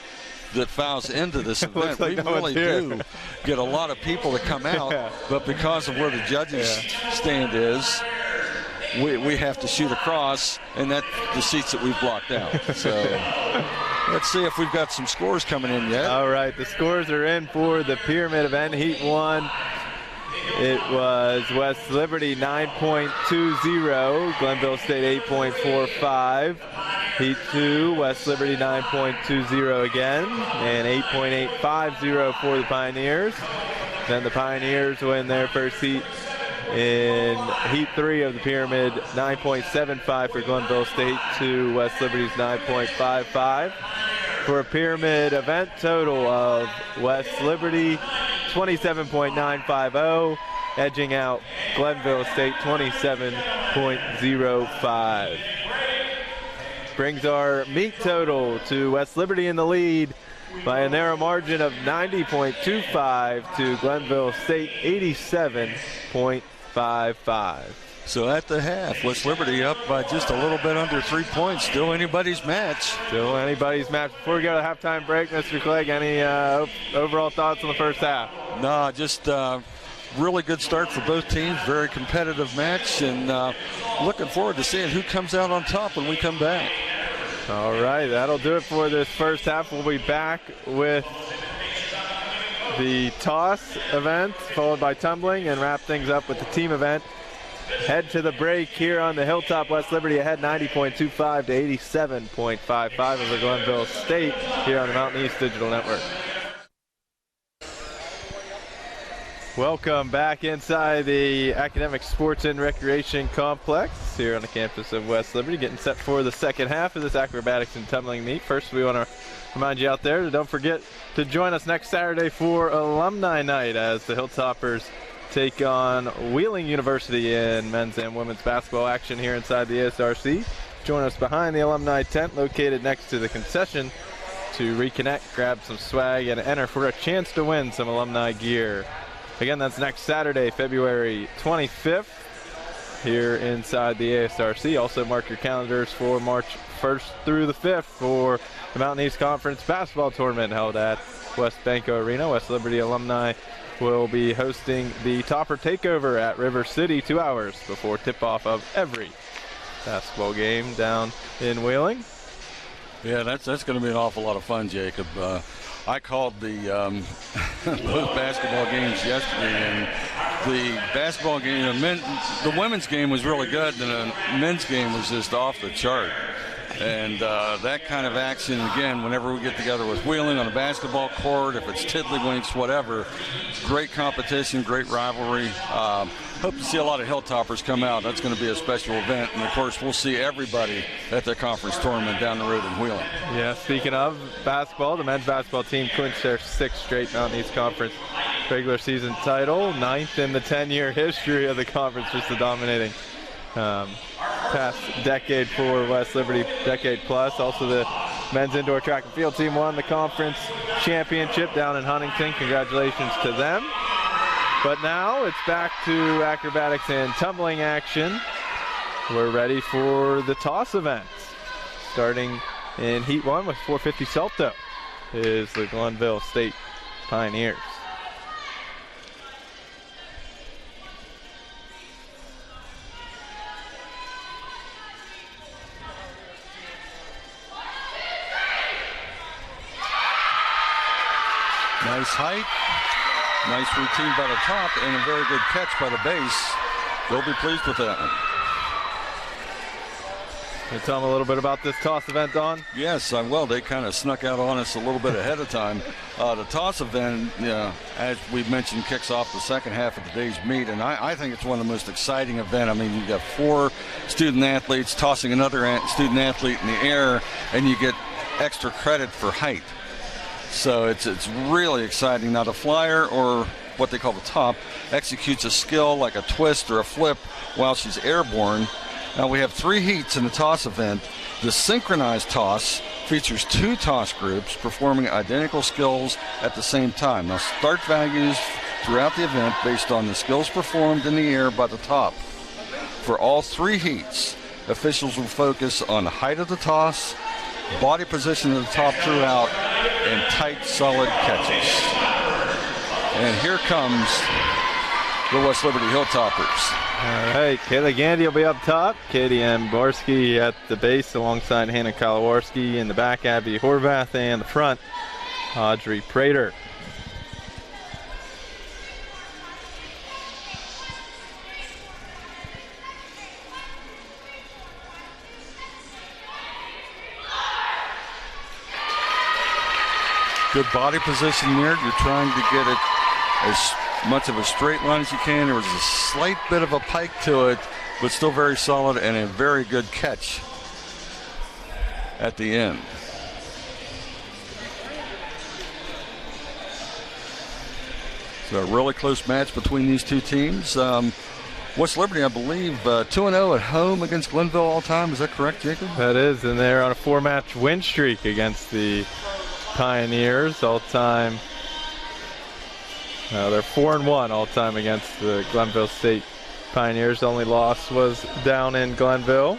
S2: that files into this event.
S1: Like
S2: we really do get a lot of people to come out, but because of where the judges stand is, we have to shoot across, and that's the seats that we've blocked out. So let's see if we've got some scores coming in yet.
S1: All right, the scores are in for the Pyramid event. Heat 1, it was West Liberty 9.20, Glenville State 8.45. Heat 2, West Liberty 9.20 again, and 8.850 for the Pioneers. Then the Pioneers win their first heat in Heat 3 of the Pyramid, 9.75 for Glenville State to West Liberty's 9.55. For a Pyramid event total of West Liberty 27.950, edging out Glenville State 27.05. Brings our meet total to West Liberty in the lead by a narrow margin of 90.25 to Glenville State 87.55.
S2: So at the half, West Liberty up by just a little bit under 3 points. Still anybody's match.
S1: Still anybody's match. Before we go to the halftime break, Mr. Clegg, any overall thoughts on the first half?
S2: No, just really good start for both teams. Very competitive match, and looking forward to seeing who comes out on top when we come back.
S1: All right, that'll do it for this first half. We'll be back with the toss event, followed by tumbling, and wrap things up with the team event. Head to the break here on the Hilltop. West Liberty ahead 90.25 to 87.55 over Glenville State here on the Mountain East Digital Network. Welcome back inside the Academic Sports and Recreation Complex here on the campus of West Liberty, getting set for the second half of this acrobatics and tumbling meet. First, we want to remind you out there to don't forget to join us next Saturday for Alumni Night as the Hilltoppers take on Wheeling University in men's and women's basketball action here inside the ASRC. Join us behind the alumni tent located next to the concession to reconnect, grab some swag, and enter for a chance to win some alumni gear. Again, that's next Saturday, February 25th, here inside the ASRC. Also mark your calendars for March 1st through the 5th for the Mountain East Conference basketball tournament held at West Banco Arena. West Liberty alumni will be hosting the Topper Takeover at River City 2 hours before tip-off of every basketball game down in Wheeling.
S2: Yeah, that's going to be an awful lot of fun, Jacob. I called the both basketball games yesterday, and the basketball game, the women's game was really good, and the men's game was just off the chart. And that kind of action, again, whenever we get together with Wheeling on a basketball court, if it's tiddlywinks, whatever, great competition, great rivalry. Hope to see a lot of Hilltoppers come out. That's going to be a special event. And, of course, we'll see everybody at the conference tournament down the road in Wheeling. Yeah, speaking of basketball, the men's basketball team clinched their 6th straight Mountain East Conference regular season title, 9th in the 10-year history of the conference, just the dominating past decade for West Liberty, decade plus. Also, the men's indoor track and field team won the conference championship down in Huntington. Congratulations to them. But now it's back to acrobatics and tumbling action. We're ready for the toss event. Starting in Heat 1 with 450 salto is the Glenville State Pioneers. Nice height, nice routine by the top, and a very good catch by the base. They'll be pleased with that one.
S1: Can you tell them a little bit about this toss event, Don?
S2: Yes, well, they kind of snuck out on us a little bit ahead of time. The toss event, as we mentioned, kicks off the second half of the day's meet, and I think it's one of the most exciting events. I mean, you've got 4 student athletes tossing another student athlete in the air, and you get extra credit for height. So it's really exciting. Now the flyer, or what they call the top, executes a skill like a twist or a flip while she's airborne. Now we have 3 heats in the toss event. The synchronized toss features 2 toss groups performing identical skills at the same time. Now start values throughout the event based on the skills performed in the air by the top. For all 3 heats, officials will focus on the height of the toss, body position of the top throughout, and tight, solid catches. And here comes the West Liberty Hilltoppers.
S1: All right, Kayla Gandy will be up top. Katie M. Borski at the base alongside Hannah Kolawarski. In the back, Abby Horvath, and the front, Audrey Prater.
S2: Good body position there. You're trying to get it as much of a straight line as you can. There was a slight bit of a pike to it, but still very solid, and a very good catch at the end. So a really close match between these two teams. West Liberty, I believe, 2-0 at home against Glenville all time. Is that correct, Jacob?
S1: That is, and they're on a 4-match win streak against the Pioneers all time. They're 4-1 all time against the Glenville State Pioneers. Only loss was down in Glenville.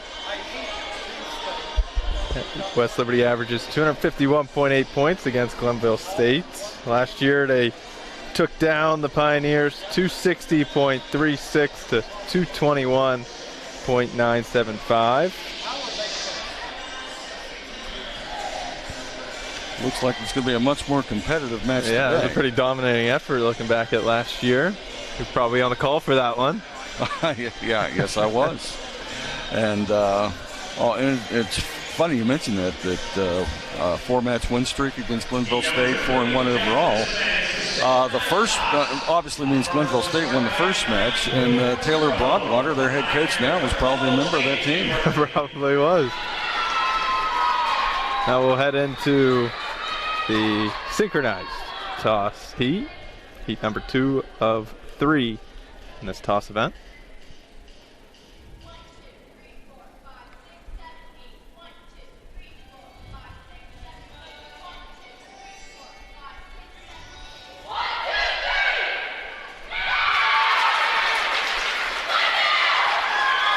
S1: West Liberty averages 251.8 points against Glenville State. Last year they took down the Pioneers 260.36 to 221.975.
S2: looks like it's going to be a much more competitive match
S1: Yeah,
S2: today.
S1: it was a pretty dominating effort looking back at last year. You're probably on the call for that one.
S2: Yeah, yes, I was. And it's funny you mentioned that 4-match win streak against Glenville State, 4-1 overall. The first obviously means Glenville State won the first match, and Taylor Broadwater, their head coach now, was probably a member of that team.
S1: Probably was. Now we'll head into the synchronized toss heat number 2 of 3 in this toss event.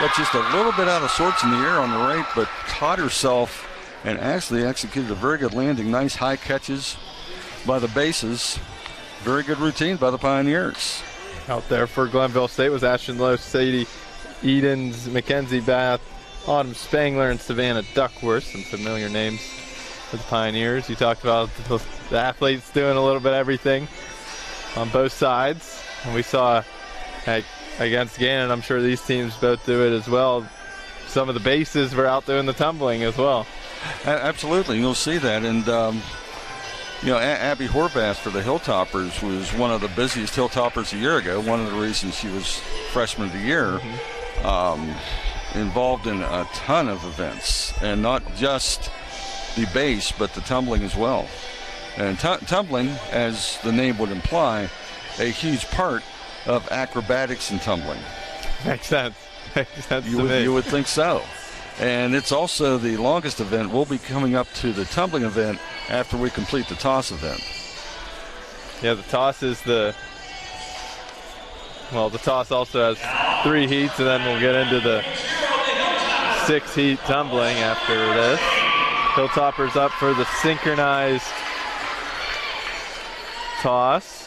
S2: Got just a little bit out of sorts in the air on the right, but caught herself and actually executed a very good landing. Nice high catches by the bases. Very good routine by the Pioneers.
S1: Out there for Glenville State was Ashton Lowe, Sadie Edens, Mackenzie Bath, Autumn Spangler, and Savannah Duckworth. Some familiar names for the Pioneers. You talked about the athletes doing a little bit of everything on both sides. And we saw against Gannon, I'm sure these teams both do it as well. Some of the bases were out doing the tumbling as well.
S2: Absolutely, you'll see that. And Abby Horvath for the Hilltoppers was one of the busiest Hilltoppers a year ago. One of the reasons she was freshman of the year. Involved in a ton of events, and not just the base, but the tumbling as well. And tumbling, as the name would imply, a huge part of acrobatics and tumbling.
S1: Makes sense. Makes sense to me.
S2: You would think so. And it's also the longest event. We'll be coming up to the tumbling event after we complete the toss event.
S1: Yeah, the toss is the toss also has 3 heats, and then we'll get into the 6-heat tumbling after this. Hilltoppers up for the synchronized toss.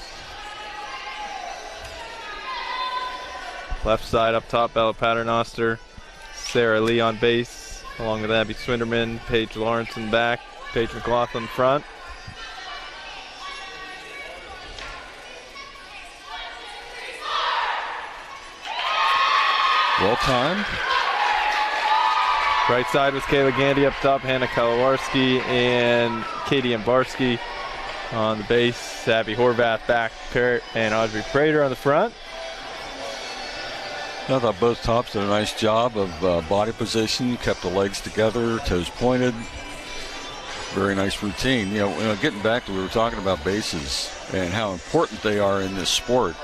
S1: Left side up top, Bella Paternoster, Sarah Lee on base, along with Abby Swinderman, Paige Lawrence in back, Paige McLaughlin front.
S2: Well timed.
S1: Right side was Kayla Gandy up top, Hannah Kolawarski and Katie Ambarski on the base, Abby Horvath back, and Audrey Prater on the front.
S2: I thought both tops did a nice job of body position, kept the legs together, toes pointed. Very nice routine. Getting back to, we were talking about bases and how important they are in this sport.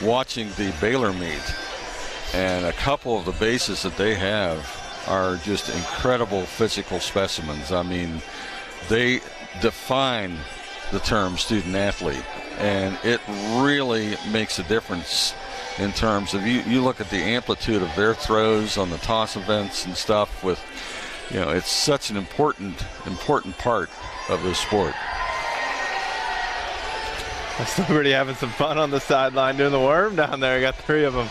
S2: Watching the Baylor meet, and a couple of the bases that they have are just incredible physical specimens. I mean, they define the term student athlete, and it really makes a difference in terms of you look at the amplitude of their throws on the toss events and stuff. With it's such an important part of the sport.
S1: Liberty having some fun on the sideline doing the worm down there. Got 3 of them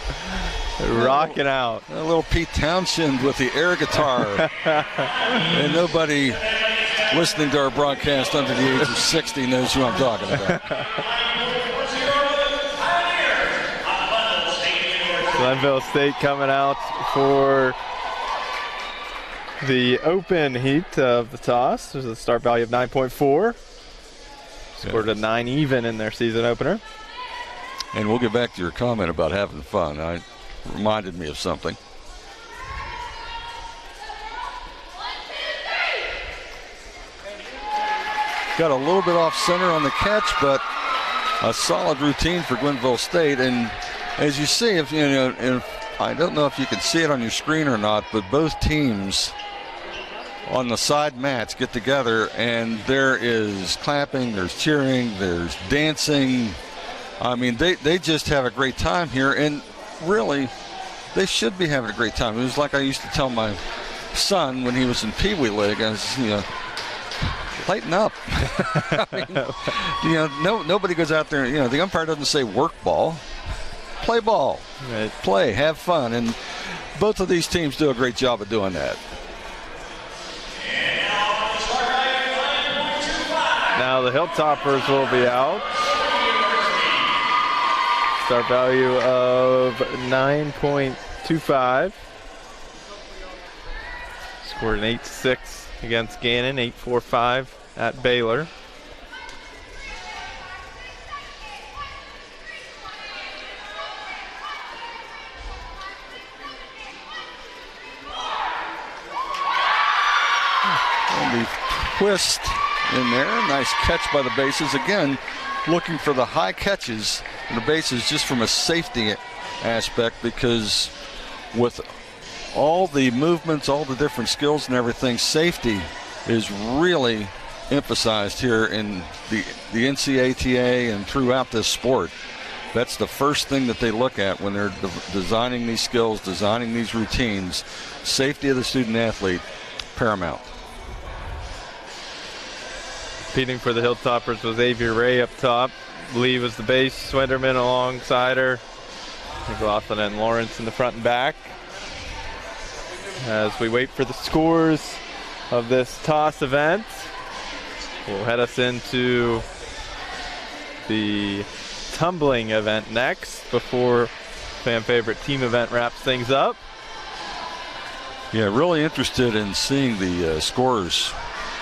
S1: rocking out.
S2: A little Pete Townshend with the air guitar. And nobody listening to our broadcast under the age of 60 knows who I'm talking about.
S1: Glenville State coming out for the open heat of the toss. There's a start value of 9.4. Scored a 9 even in their season opener.
S2: And we'll get back to your comment about having fun. It reminded me of something. Got a little bit off center on the catch, but a solid routine for Glenville State. And as you see, if I don't know if you can see it on your screen or not, but both teams on the side mats get together, and there is clapping, there's cheering, there's dancing. I mean, they just have a great time here, and really, they should be having a great time. It was like I used to tell my son when he was in Pee Wee League, I was, lighten up. I mean, nobody goes out there, the umpire doesn't say work ball. Play ball.
S1: Right.
S2: Play, have fun, and both of these teams do a great job of doing that.
S1: now the Hilltoppers will be out. Start value of 9.25. Scored an 8-6 against Gannon, 8-4-5 at Baylor.
S2: And the twist in there. Nice catch by the bases. Again, looking for the high catches and the bases just from a safety aspect, because with all the movements, all the different skills and everything, safety is really emphasized here in the NCATA and throughout this sport. That's the first thing that they look at when they're designing these skills, designing these routines. Safety of the student athlete, paramount.
S1: Competing for the Hilltoppers was Xavier Ray up top. Lee was the base, Swinderman alongside her. McLaughlin and Lawrence in the front and back. As we wait for the scores of this toss event, we'll head us into the tumbling event next before fan favorite team event wraps things up.
S2: Yeah, really interested in seeing the scores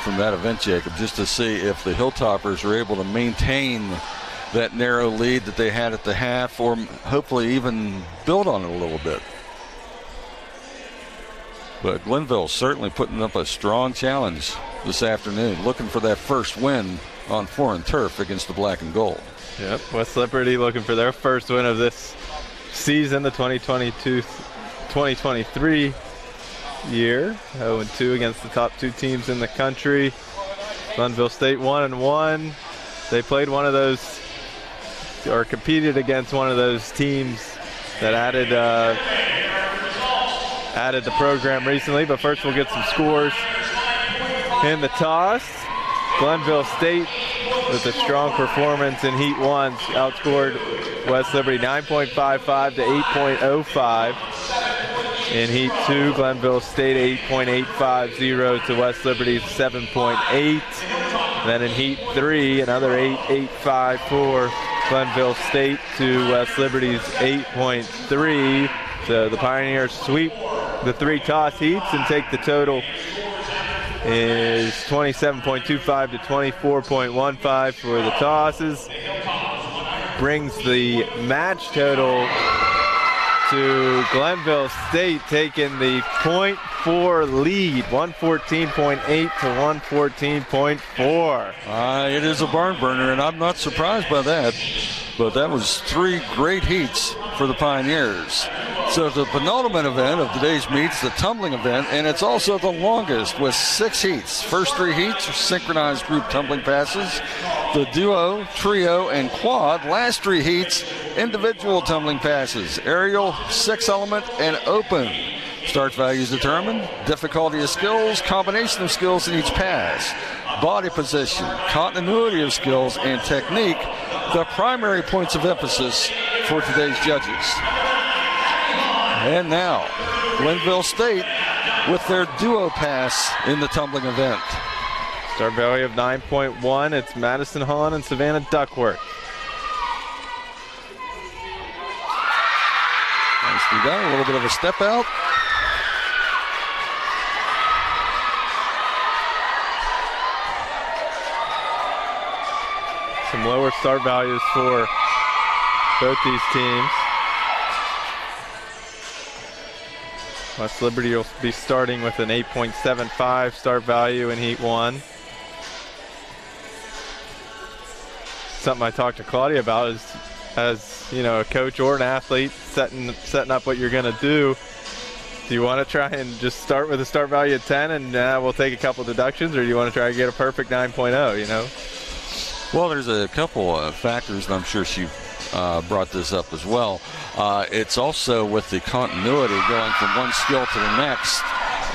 S2: from that event, Jacob, just to see if the Hilltoppers are able to maintain that narrow lead that they had at the half, or hopefully even build on it a little bit. But Glenville certainly putting up a strong challenge this afternoon, looking for that first win on foreign turf against the black and gold.
S1: Yep, West Liberty looking for their first win of this season, the 2022-2023 year. 0-2 against the top two teams in the country. Glenville State 1-1. They played one of those, or competed against one of those teams that added the program recently. But first we'll get some scores in the toss. Glenville State with a strong performance in Heat 1 outscored West Liberty 9.55 to 8.05. In Heat 2, Glenville State 8.850 to West Liberty's 7.8. Then in Heat 3, another 8.854 Glenville State to West Liberty's 8.3. So the Pioneers sweep the three toss heats and take the total is 27.25 to 24.15 for the tosses. Brings the match total to Glenville State taking the 0.4 lead, 114.8 to 114.4.
S2: It is a barn burner, and I'm not surprised by that. But that was three great heats for the Pioneers. So the penultimate event of today's meets, the tumbling event, and it's also the longest with 6 heats. First 3 heats are synchronized group tumbling passes. The duo, trio, and quad. Last 3 heats, individual tumbling passes. Aerial, 6-element, and open. Start values determined. Difficulty of skills, combination of skills in each pass. Body position, continuity of skills, and technique. The primary points of emphasis for today's judges. And now, Glenville State with their duo pass in the tumbling event.
S1: Start value of 9.1. It's Madison Hahn and Savannah Duckworth.
S2: Nicely done. A little bit of a step out.
S1: Some lower start values for both these teams. West Liberty will be starting with an 8.75 start value in Heat 1. Something I talked to Claudia about is, as you know, a coach or an athlete setting up what you're going to do. Do you want to try and just start with a start value of 10 and we'll take a couple deductions, or do you want to try and get a perfect 9.0, you know?
S2: Well, there's a couple of factors, and I'm sure she brought this up as well. It's also with the continuity going from one skill to the next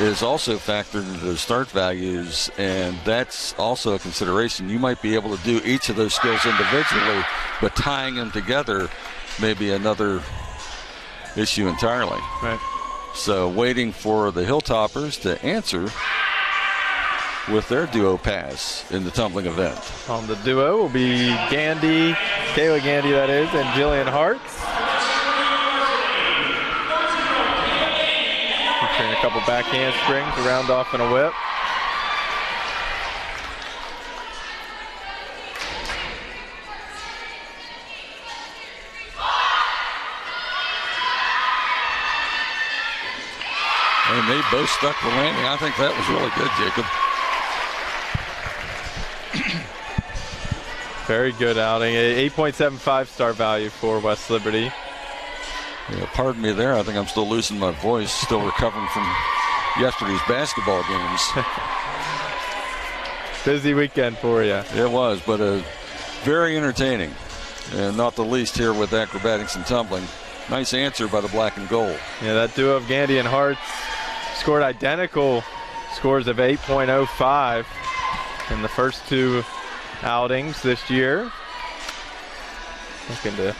S2: is also factored into the start values, and that's also a consideration. You might be able to do each of those skills individually, but tying them together may be another issue entirely.
S1: Right.
S2: So waiting for the Hilltoppers to answer. with their duo pass in the tumbling event.
S1: On the duo will be Gandy, Kayla Gandy that is, and Jillian Hartz. Featuring a couple back handsprings, a round off and a whip.
S2: And they both stuck the landing. I think that was really good, Jacob.
S1: Very good outing. 8.75 star value for West Liberty.
S2: Yeah, pardon me there. I think I'm still losing my voice. Still recovering from yesterday's basketball games.
S1: Busy weekend for you.
S2: It was, but very entertaining. And not the least here with acrobatics and tumbling. Nice answer by the black and gold.
S1: Yeah, that duo of Gandy and Hartz scored identical scores of 8.05 in the first two outings this year. Looking to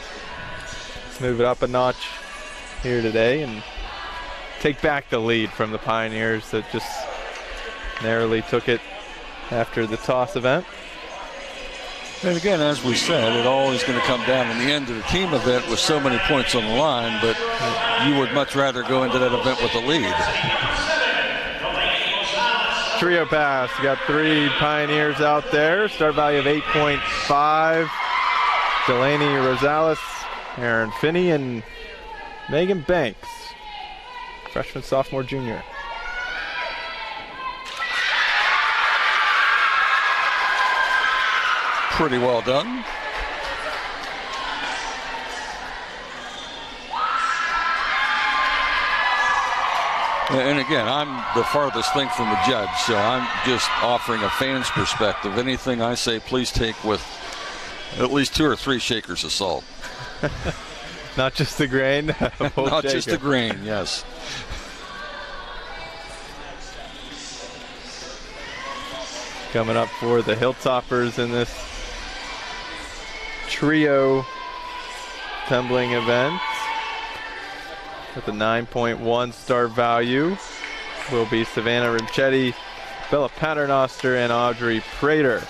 S1: move it up a notch here today and take back the lead from the Pioneers that just narrowly took it after the toss event.
S2: And again, as we said, it always going to come down in the end of the team event with so many points on the line, but you would much rather go into that event with a lead.
S1: Trio pass. You got three Pioneers out there. Start value of 8.5. Delaney Rosales, Aaron Finney, and Megan Banks. Freshman, sophomore, junior.
S2: Pretty well done. And again, I'm the farthest thing from a judge, so I'm just offering a fan's perspective. Anything I say, please take with at least 2 or 3 shakers of salt.
S1: Not just the grain.
S2: Not just the grain, yes.
S1: Coming up for the Hilltoppers in this trio tumbling event with a 9.1 star value will be Savannah Rimchetti, Bella Paternoster, and Audrey Prater.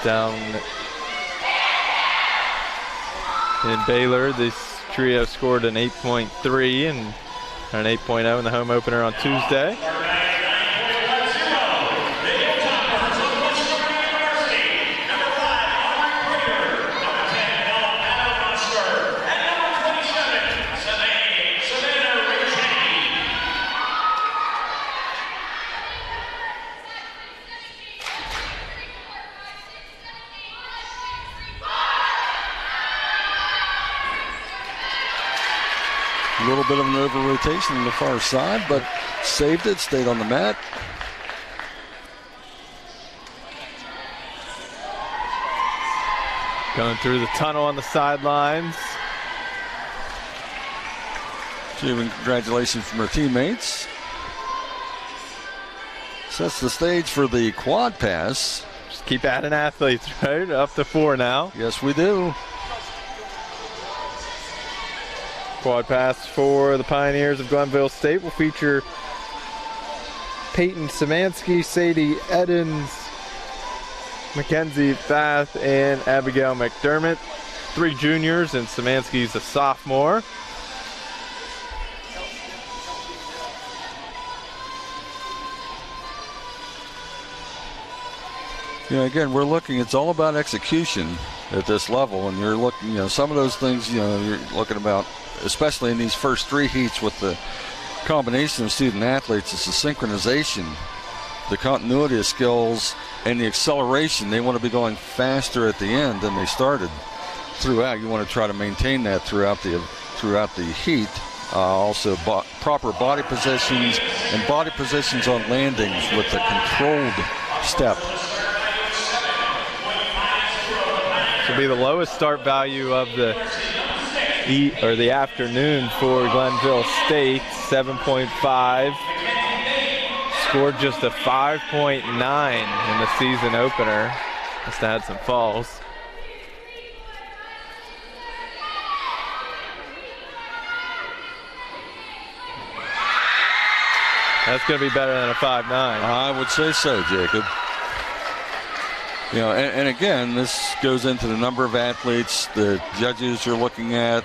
S1: Down in Baylor, this trio scored an 8.3 and an 8.0 in the home opener on Tuesday.
S2: A little bit of an over-rotation on the far side, but saved it, stayed on the mat.
S1: Going through the tunnel on the sidelines.
S2: Receiving congratulations from her teammates. Sets the stage for the quad pass.
S1: Just keep adding athletes, right? Up to 4 now.
S2: Yes, we do.
S1: Quad pass for the Pioneers of Glenville State will feature Peyton Szymanski, Sadie Edens, Mackenzie Fath, and Abigail McDermott. 3 juniors, and Szymanski's a sophomore.
S2: Yeah, again, we're looking, it's all about execution at this level, and you're looking, some of those things, you're looking about, especially in these first 3 heats with the combination of student athletes, it's the synchronization, the continuity of skills, and the acceleration. They want to be going faster at the end than they started throughout. You want to try to maintain that throughout the heat. Also, proper body positions and body positions on landings with a controlled step.
S1: This will be the lowest start value of the afternoon for Glenville State, 7.5. Scored just a 5.9 in the season opener. Must have had some falls. That's going to be better than a 5.9.
S2: I would say so, Jacob. You know, and again, this goes into the number of athletes the judges are looking at.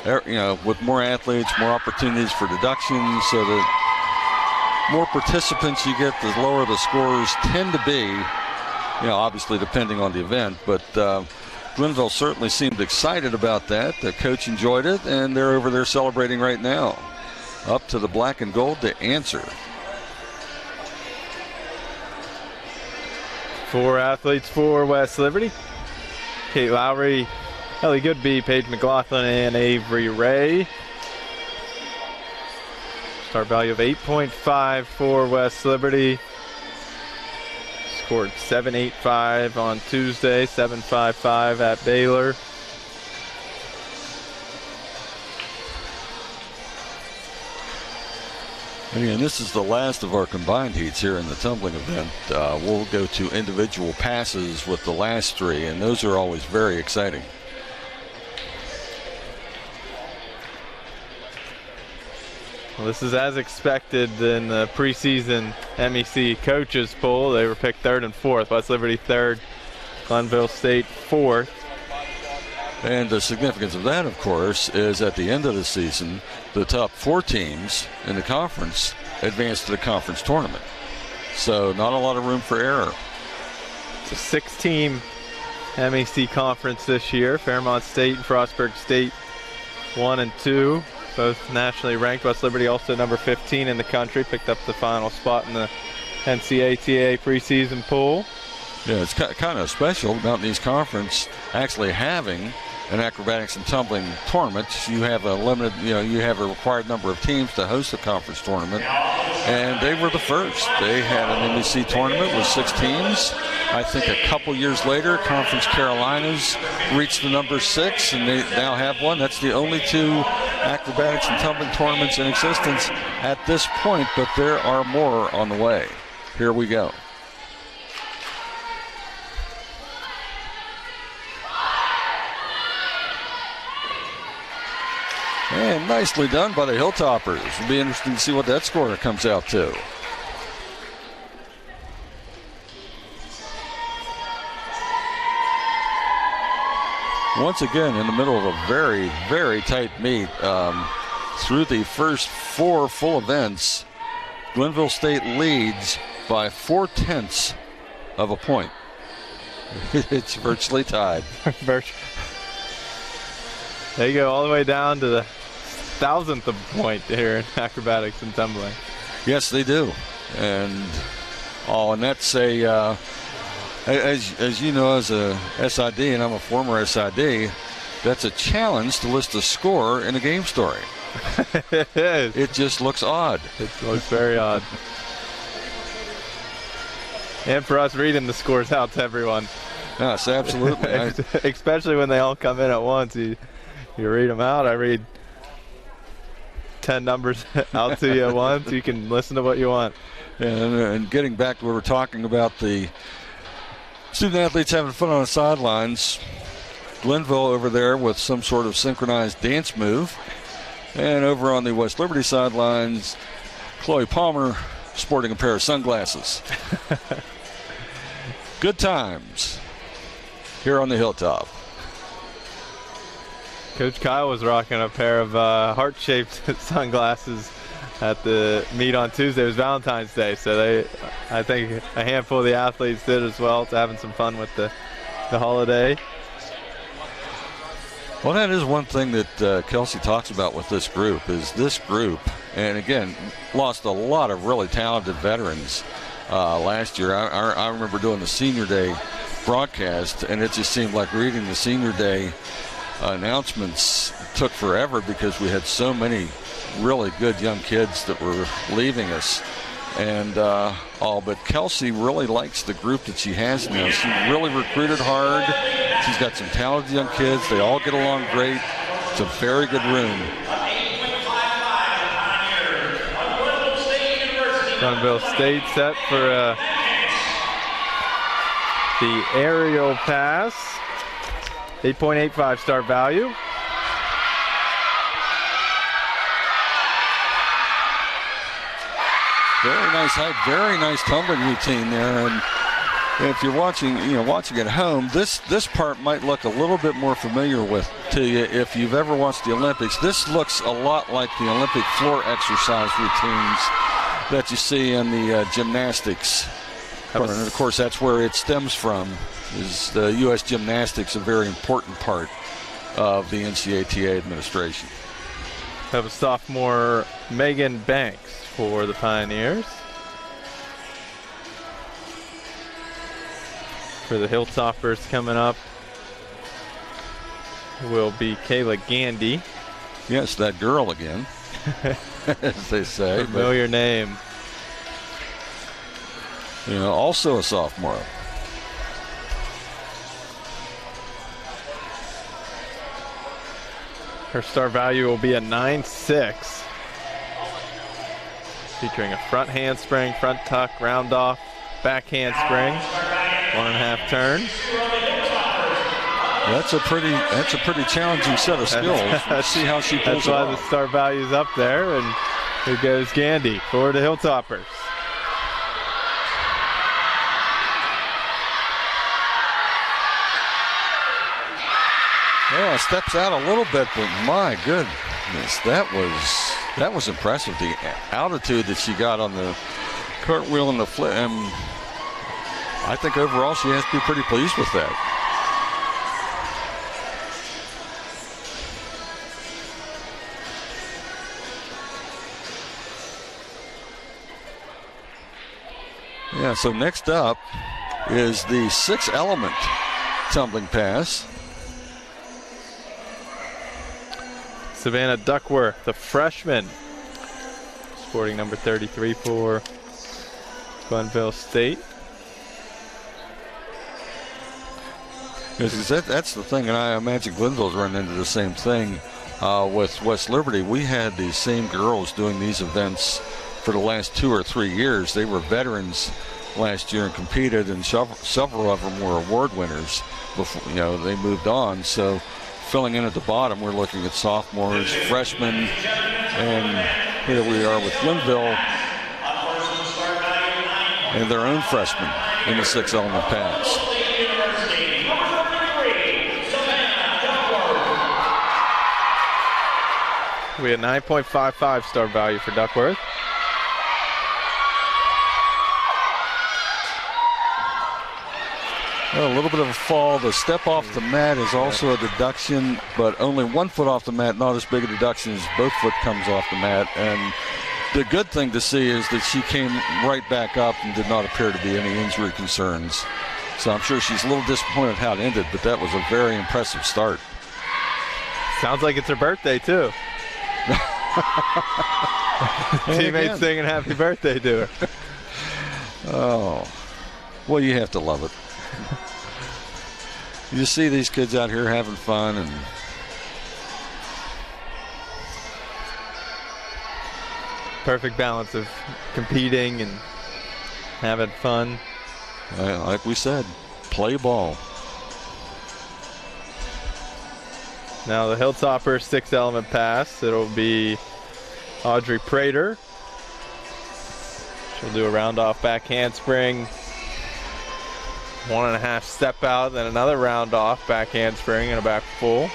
S2: You know, with more athletes, more opportunities for deductions, so that more participants you get, the lower the scores tend to be. You know, obviously depending on the event, but Glenville certainly seemed excited about that. The coach enjoyed it, and they're over there celebrating right now. Up to the black and gold to answer.
S1: 4 athletes for West Liberty. Kate Lowry, Ellie Goodby, Paige McLaughlin, and Avery Ray. Start value of 8.5 for West Liberty. Scored 7.85 on Tuesday, 7.55 at Baylor.
S2: And this is the last of our combined heats here in the tumbling event. We'll go to individual passes with the last 3, and those are always very exciting.
S1: Well, this is as expected in the preseason MEC coaches poll. They were picked 3rd and 4th. West Liberty 3rd, Glenville State 4th.
S2: And the significance of that, of course, is at the end of the season, the top 4 teams in the conference advance to the conference tournament. So not a lot of room for error.
S1: It's a 6-team MEC conference this year. Fairmont State and Frostburg State 1 and 2, both nationally ranked. West Liberty also number 15 in the country, picked up the final spot in the NCATA preseason poll.
S2: Yeah, it's kind of special, Mountain East Conference actually having an acrobatics and tumbling tournament. You have a limited, you have a required number of teams to host a conference tournament, and they were the first. They had an MEC tournament with 6 teams. I think a couple years later, Conference Carolinas reached the number 6, and they now have one. That's the only 2 acrobatics and tumbling tournaments in existence at this point, but there are more on the way. Here we go. And nicely done by the Hilltoppers. It'll be interesting to see what that score comes out to. Once again, in the middle of a very, very tight meet. Through the first 4 full events, Glenville State leads by 0.4 of a point. It's virtually tied.
S1: They go all the way down to the 1,000th of a point here in acrobatics and tumbling.
S2: Yes, they do. And that's a as you know, as a SID, and I'm a former SID, that's a challenge to list a score in a game story.
S1: It is.
S2: It just looks odd.
S1: It looks very odd. And for us reading the scores out to everyone.
S2: Yes, absolutely.
S1: Especially when they all come in at once. You read them out. I read 10 numbers out to you at once. You can listen to what you want.
S2: And getting back to what we're talking about, the student athletes having fun on the sidelines. Glenville over there with some sort of synchronized dance move. And over on the West Liberty sidelines, Chloe Palmer sporting a pair of sunglasses. Good times here on the hilltop.
S1: Coach Kyle was rocking a pair of heart-shaped sunglasses at the meet on Tuesday. It was Valentine's Day, so I think a handful of the athletes did as well, to having some fun with the holiday.
S2: Well, that is one thing that Kelsey talks about with this group, and again, lost a lot of really talented veterans last year. I remember doing the Senior Day broadcast, and it just seemed like reading the Senior Day announcements took forever because we had so many really good young kids that were leaving us. And but Kelsey really likes the group that she has now. She really recruited hard. She's got some talented young kids. They all get along great. It's a very good room.
S1: Glenville State set for the aerial pass. 8.85 start value.
S2: Very nice height, very nice tumbling routine there. And if you're watching, watching at home, this part might look a little bit more familiar to you if you've ever watched the Olympics. This looks a lot like the Olympic floor exercise routines that you see in the gymnastics. And of course, that's where it stems from. Is the U.S. gymnastics a very important part of the NCATA administration?
S1: Have a sophomore Megan Banks for the Pioneers. For the Hilltoppers coming up will be Kayla Gandy.
S2: Yes, that girl again, as they say.
S1: Familiar name.
S2: Also a sophomore.
S1: Her star value will be a 9.6. Featuring a front handspring, front tuck, round off, back handspring, 1.5 turn.
S2: That's a pretty challenging set of skills. Let's see how she pulls
S1: it off. That's why the star value's up there, and here goes Gandy for the Hilltoppers.
S2: Yeah, steps out a little bit, but my goodness, that was impressive. The altitude that she got on the cartwheel and the flip, and I think overall she has to be pretty pleased with that. Yeah, so next up is the 6-element tumbling pass.
S1: Savannah Duckworth, the freshman, sporting number 33 for Glenville State.
S2: That's the thing, and I imagine Glenville's running into the same thing with West Liberty. We had these same girls doing these events for the last 2 or 3 years. They were veterans last year and competed, and several of them were award winners before they moved on. So filling in at the bottom, we're looking at sophomores, freshmen, and here we are with Glenville and their own freshmen in the 6-element pass.
S1: We had 9.55 star value for Duckworth.
S2: Well, a little bit of a fall. The step off the mat is also a deduction, but only 1 foot off the mat, not as big a deduction as both foot comes off the mat. And the good thing to see is that she came right back up and did not appear to be any injury concerns. So I'm sure she's a little disappointed how it ended, but that was a very impressive start.
S1: Sounds like it's her birthday, too. Teammates singing happy birthday to her.
S2: Oh, well, you have to love it. You just see these kids out here having fun, and
S1: perfect balance of competing and having fun.
S2: Like we said, play ball.
S1: Now the Hilltopper 6-element pass. It'll be Audrey Prater. She'll do a round off back handspring, 1.5 step out, then another round off back handspring and a back full.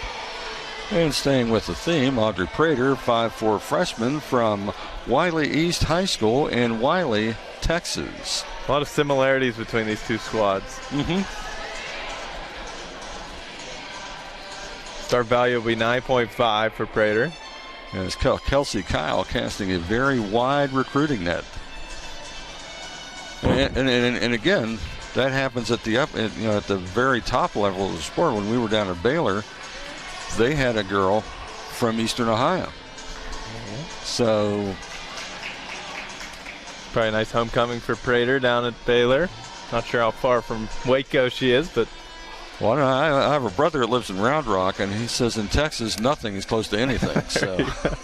S2: And staying with the theme, Audrey Prater, 5'4" freshman from Wiley East High School in Wiley, Texas.
S1: A lot of similarities between these two squads.
S2: Mm-hmm.
S1: Start value will be 9.5 for Prater.
S2: And it's Kelsey Kyle casting a very wide recruiting net. And again, that happens at at the very top level of the sport. When we were down at Baylor, they had a girl from Eastern Ohio.
S1: Mm-hmm.
S2: So
S1: probably a nice homecoming for Prater down at Baylor. Not sure how far from Waco she is, but
S2: well, I have a brother that lives in Round Rock, and he says in Texas nothing is close to anything. So.
S1: Yeah.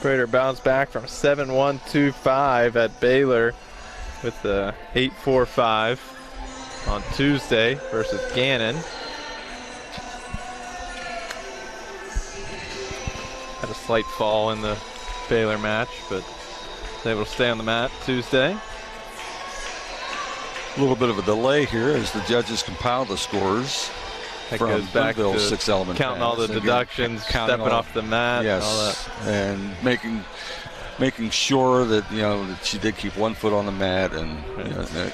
S1: Prater bounced back from 7.125 at Baylor with the 8.45 on Tuesday versus Gannon. Had a slight fall in the Baylor match, but was able to stay on the mat Tuesday.
S2: A little bit of a delay here as the judges compile the scores.
S1: That
S2: from
S1: goes back
S2: Glenville's
S1: to
S2: six-element
S1: counting all the
S2: pass.
S1: deductions, stepping off the mat,
S2: yes,
S1: all that.
S2: and making sure that that she did keep 1 foot on the mat, and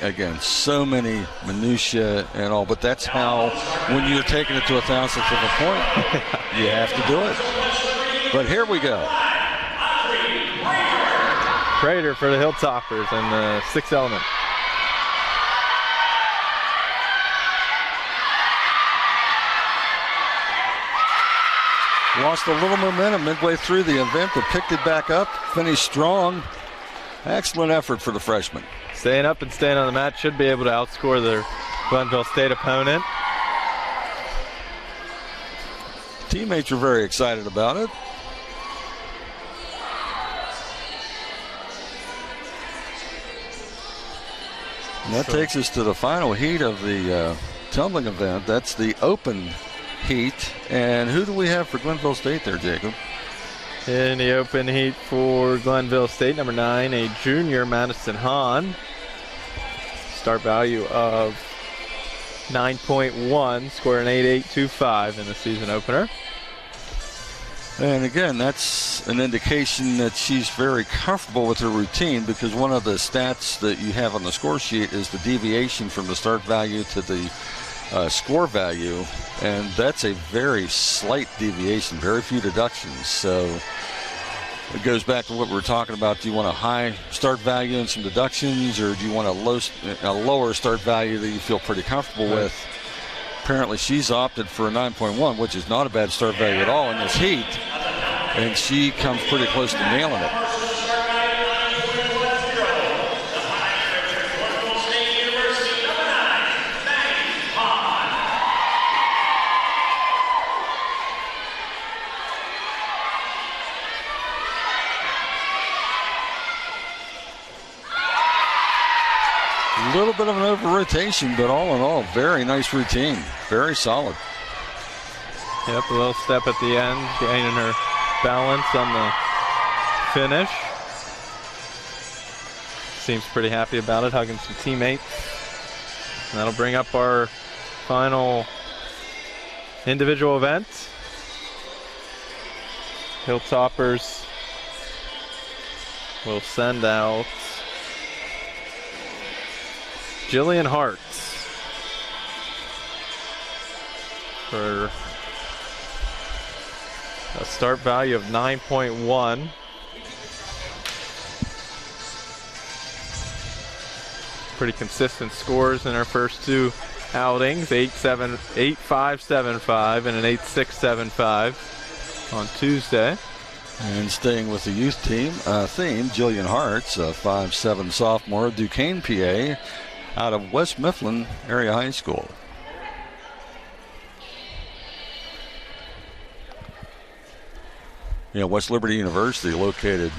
S2: again, so many minutia and all. But that's how, when you're taking it to 1,000th of a point, you have to do it. But here we go.
S1: Prater for the Hilltoppers in the sixth element.
S2: Lost a little momentum midway through the event, but picked it back up, finished strong. Excellent effort for the freshman.
S1: Staying up and staying on the mat, should be able to outscore their Glenville State opponent.
S2: Teammates were very excited about it. And that takes us to the final heat of the tumbling event. That's the open heat. And who do we have for Glenville State there, Jacob?
S1: In the open heat for Glenville State, number 9, a junior, Madison Hahn. Start value of 9.1, scoring 8.825 in the season opener.
S2: And again, that's an indication that she's very comfortable with her routine, because one of the stats that you have on the score sheet is the deviation from the start value to the score value, and that's a very slight deviation, very few deductions. So it goes back to what we were talking about. Do you want a high start value and some deductions, or do you want a lower start value that you feel pretty comfortable with? Apparently she's opted for a 9.1, which is not a bad start value at all in this heat, and she comes pretty close to nailing it. A little bit of an over-rotation, but all in all, very nice routine. Very solid.
S1: Yep, a little step at the end, gaining her balance on the finish. Seems pretty happy about it, hugging some teammates. And that'll bring up our final individual event. Hilltoppers will send out Jillian Hartz for a start value of 9.1. Pretty consistent scores in her first two outings, 8.575 and an 8.675 on Tuesday.
S2: And staying with the youth team theme, Jillian Hartz, a 5'7" sophomore, Duquesne, PA, out of West Mifflin Area High School. West Liberty University, located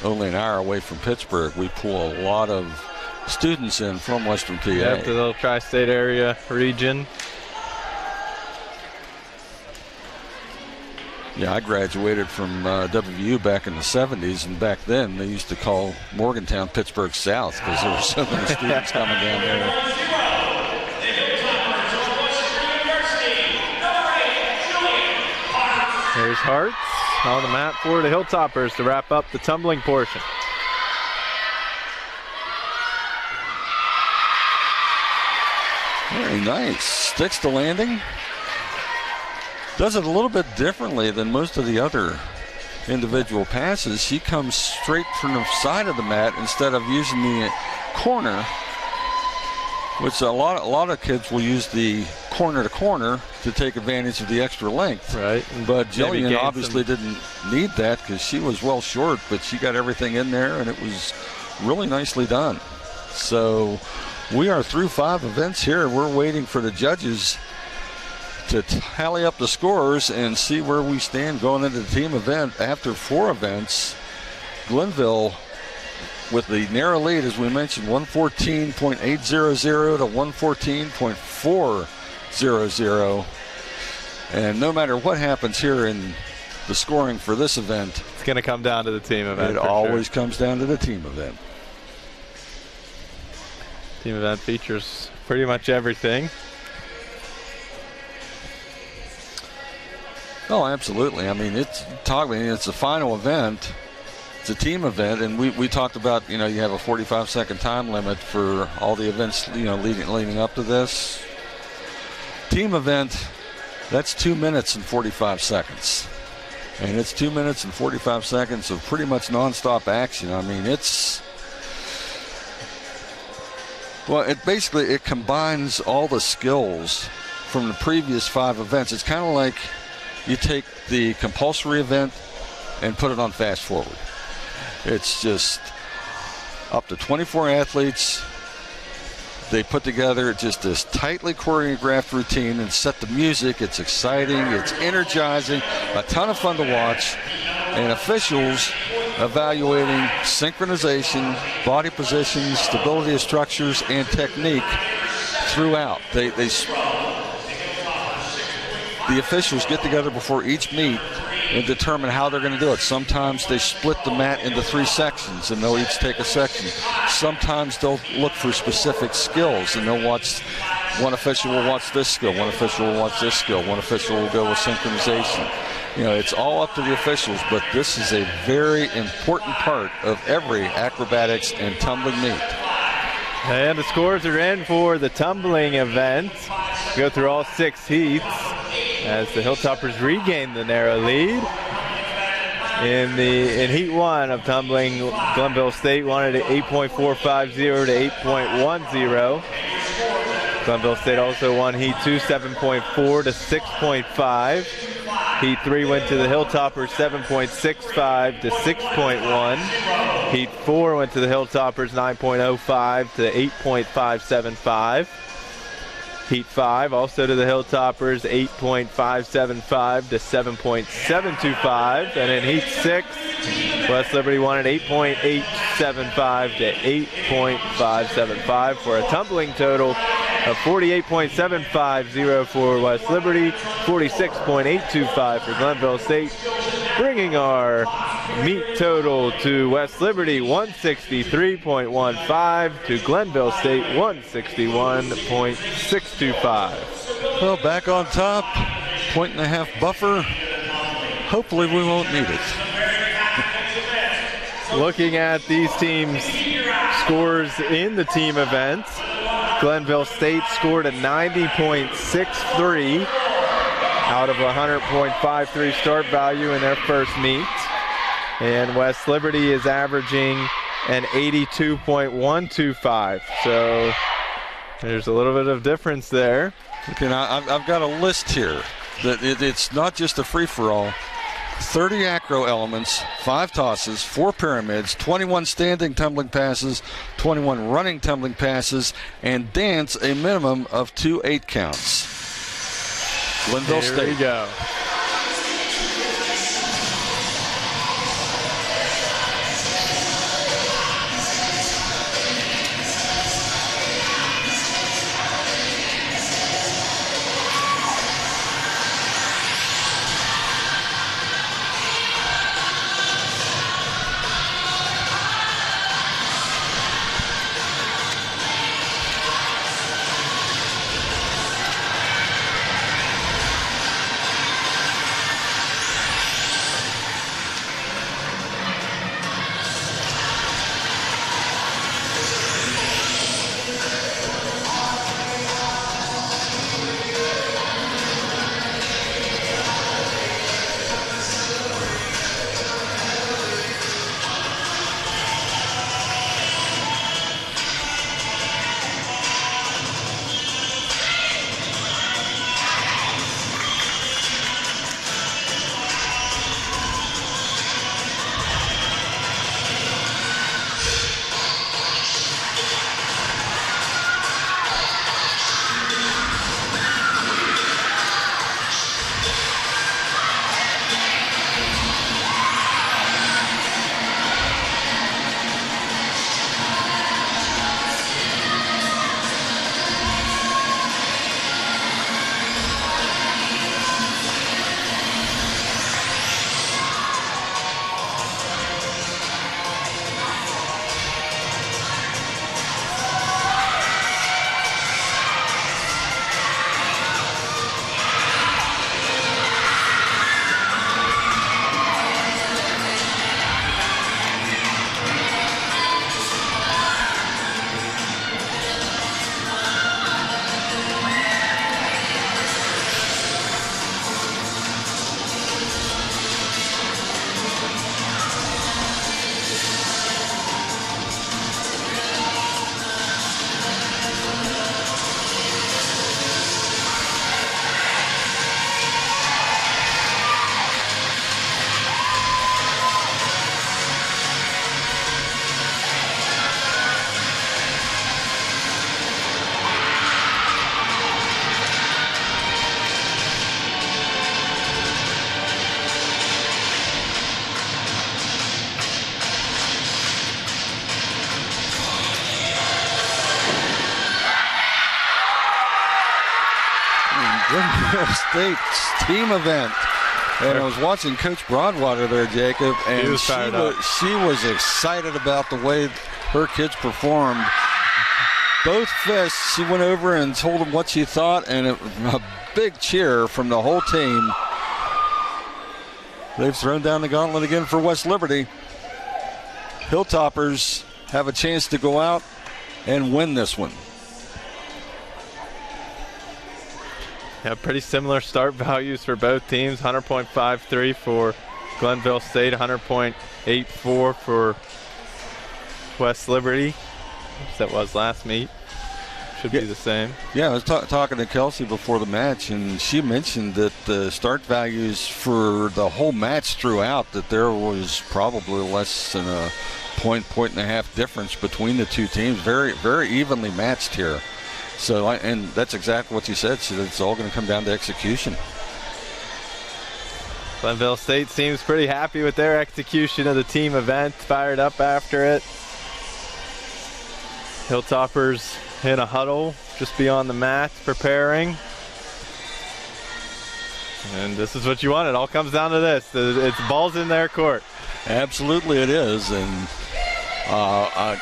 S2: only an hour away from Pittsburgh. We pull a lot of students in from Western PA.
S1: Yep, the little tri-state area region.
S2: Yeah, I graduated from WVU back in the 70s, and back then they used to call Morgantown Pittsburgh South because there were so many students coming down there.
S1: Here's Hartz on the mat for the Hilltoppers to wrap up the tumbling portion.
S2: Very nice. Sticks the landing. Does it a little bit differently than most of the other individual passes. She comes straight from the side of the mat instead of using the corner, which a lot of kids will use the corner to corner to take advantage of the extra length.
S1: Right.
S2: But Jillian obviously didn't need that because she was well short, but she got everything in there, and it was really nicely done. So we are through 5 events here. We're waiting for the judges to tally up the scores and see where we stand going into the team event. After 4 events, Glenville with the narrow lead, as we mentioned, 114.800 to 114.400. And no matter what happens here in the scoring for this event.
S1: It's going to come down to the team event.
S2: It always comes down to the team event.
S1: Team event features pretty much everything.
S2: Oh, absolutely. I mean, it's a final event. It's a team event, and we talked about, you have a 45-second time limit for all the events, leading up to this. Team event, that's 2 minutes and 45 seconds. And it's 2 minutes and 45 seconds of pretty much nonstop action. I mean, it combines all the skills from the previous 5 events. It's kind of like you take the compulsory event and put it on fast forward. It's just up to 24 athletes. They put together just this tightly choreographed routine and set the music. It's exciting, it's energizing, a ton of fun to watch, and officials evaluating synchronization, body positions, stability of structures, and technique throughout. The officials get together before each meet and determine how they're going to do it. Sometimes they split the mat into 3 sections, and they'll each take a section. Sometimes they'll look for specific skills, and they'll watch. One official will watch this skill, one official will watch this skill, one official will go with synchronization. It's all up to the officials, but this is a very important part of every acrobatics and tumbling meet.
S1: And the scores are in for the tumbling event. Go through all 6 heats as the Hilltoppers regain the narrow lead. In Heat 1 of tumbling, Glenville State wanted it 8.450 to 8.10. Glenville State also won Heat 2 7.4 to 6.5. Heat 3 went to the Hilltoppers 7.65 to 6.1. Heat 4 went to the Hilltoppers 9.05 to 8.575. Heat 5 also to the Hilltoppers 8.575 to 7.725. And in Heat 6, West Liberty won it 8.875 to 8.575 for a tumbling total of 48.750 for West Liberty, 46.825 for Glenville State, bringing our meet total to West Liberty 163.15 to Glenville State 161.625.
S2: Well, back on top, 1.5 buffer. Hopefully we won't need it.
S1: Looking at these teams' scores in the team events, Glenville State scored a 90.63 out of a 100.53 start value in their first meet. And West Liberty is averaging an 82.125. So there's a little bit of difference there.
S2: Okay, now I've got a list here. It's not just a free-for-all. 30 acro elements, 5 tosses, 4 pyramids, 21 standing tumbling passes, 21 running tumbling passes, and dance a minimum of 2 8 counts. Glenville State.
S1: Here we go.
S2: Glenville State's team event. And I was watching Coach Broadwater there, Jacob, and she was excited about the way her kids performed. Both fists, she went over and told them what she thought, and a big cheer from the whole team. They've thrown down the gauntlet again for West Liberty. Hilltoppers have a chance to go out and win this one.
S1: Yeah, pretty similar start values for both teams. 100.53 for Glenville State, 100.84 for West Liberty. That was last meet. Should be the same.
S2: Yeah, I was talking to Kelsey before the match, and she mentioned that the start values for the whole match throughout, that there was probably less than a point and a half difference between the two teams. Very, very evenly matched here. So, and that's exactly what you said. So it's all going to come down to execution.
S1: Glenville State seems pretty happy with their execution of the team event. Fired up after it. Hilltoppers in a huddle just beyond the mat, preparing. And this is what you want. It all comes down to this. It's balls in their court.
S2: Absolutely it is. And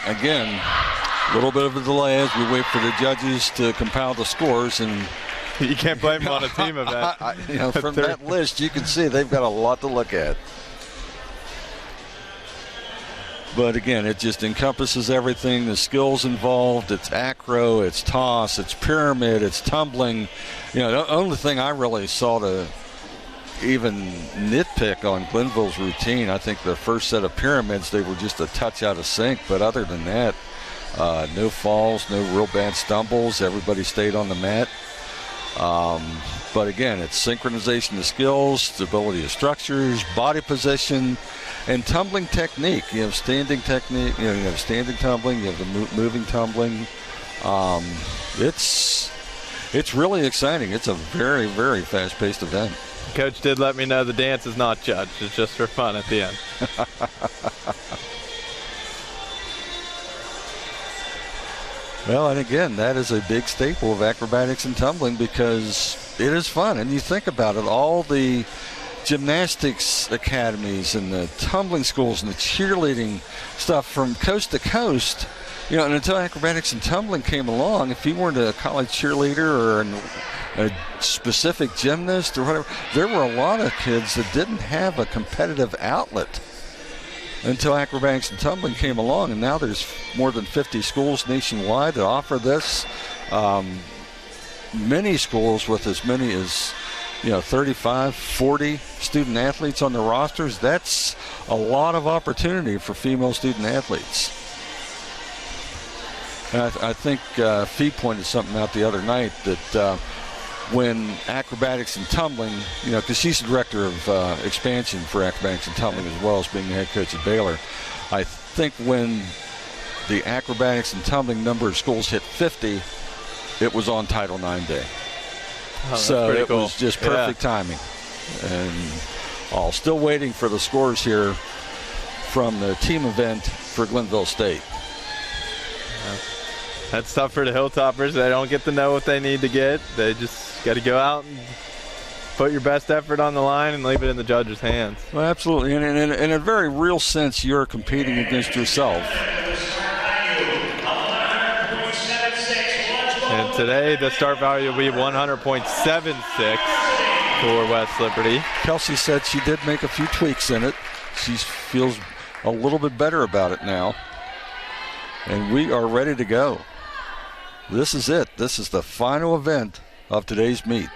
S2: again, a little bit of a delay as we wait for the judges to compile the scores, and
S1: you can't blame them on a team event.
S2: From that list, you can see they've got a lot to look at. But again, it just encompasses everything, the skills involved. It's acro, it's toss, it's pyramid, it's tumbling. The only thing I really saw to even nitpick on Glenville's routine, I think the first set of pyramids, they were just a touch out of sync. But other than that, no falls, no real bad stumbles. Everybody stayed on the mat. But again, it's synchronization of skills, stability of structures, body position, and tumbling technique. You have standing technique, you have standing tumbling, you have the moving tumbling. It's really exciting. It's a very, very fast-paced event.
S1: Coach did let me know the dance is not judged. It's just for fun at the end.
S2: Well, and again, that is a big staple of acrobatics and tumbling because it is fun. And you think about it, all the gymnastics academies and the tumbling schools and the cheerleading stuff from coast to coast, and until acrobatics and tumbling came along, if you weren't a college cheerleader or a specific gymnast or whatever, there were a lot of kids that didn't have a competitive outlet until acrobatics and tumbling came along, and now there's more than 50 schools nationwide that offer this. Many schools with as many as 35, 40 student athletes on the rosters. That's a lot of opportunity for female student athletes. And I think Fee pointed something out the other night that when acrobatics and tumbling, because she's the director of expansion for acrobatics and tumbling as well as being the head coach at Baylor, I think when the acrobatics and tumbling number of schools hit 50, it was on Title IX Day.
S1: Oh,
S2: so it
S1: cool.
S2: was just perfect timing. And still waiting for the scores here from the team event for Glenville State.
S1: That's tough for the Hilltoppers. They don't get to know what they need to get. They just got to go out and put your best effort on the line and leave it in the judge's hands.
S2: Well, absolutely. And in a very real sense, you're competing against yourself.
S1: And today, the start value will be 100.76 for West Liberty.
S2: Kelsey said she did make a few tweaks in it. She feels a little bit better about it now. And we are ready to go. This is it. This is the final event of today's meet.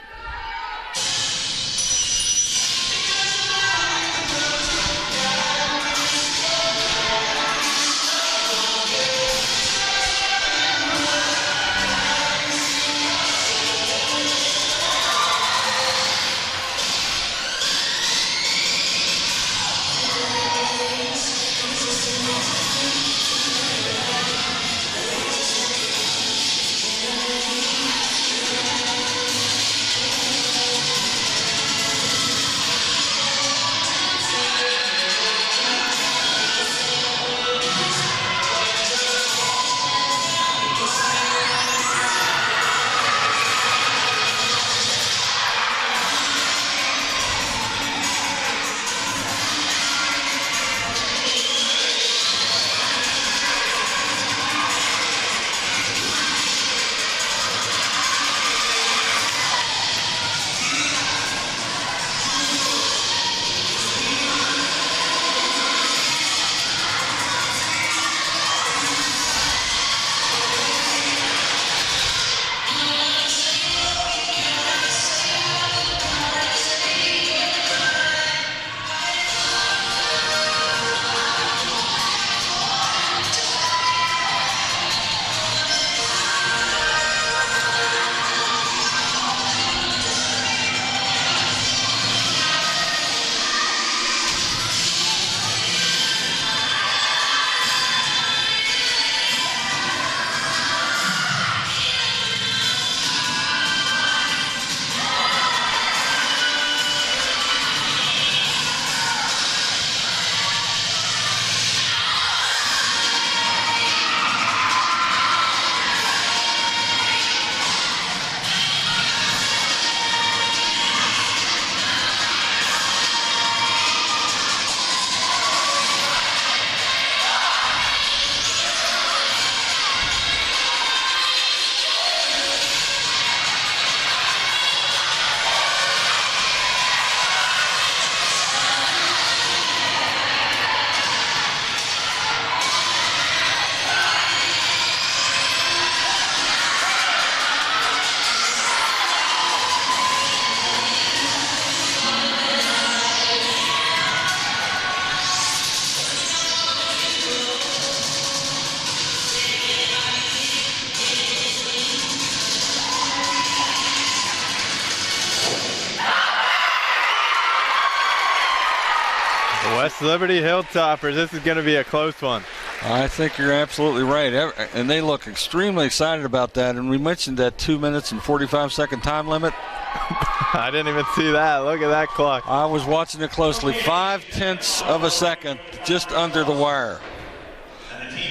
S1: West Liberty Hilltoppers, this is going to be a close one.
S2: I think you're absolutely right. And they look extremely excited about that. And we mentioned that 2 minutes and 45-second time limit.
S1: I didn't even see that. Look at that clock.
S2: I was watching it closely. 0.5 of a second, just under the wire.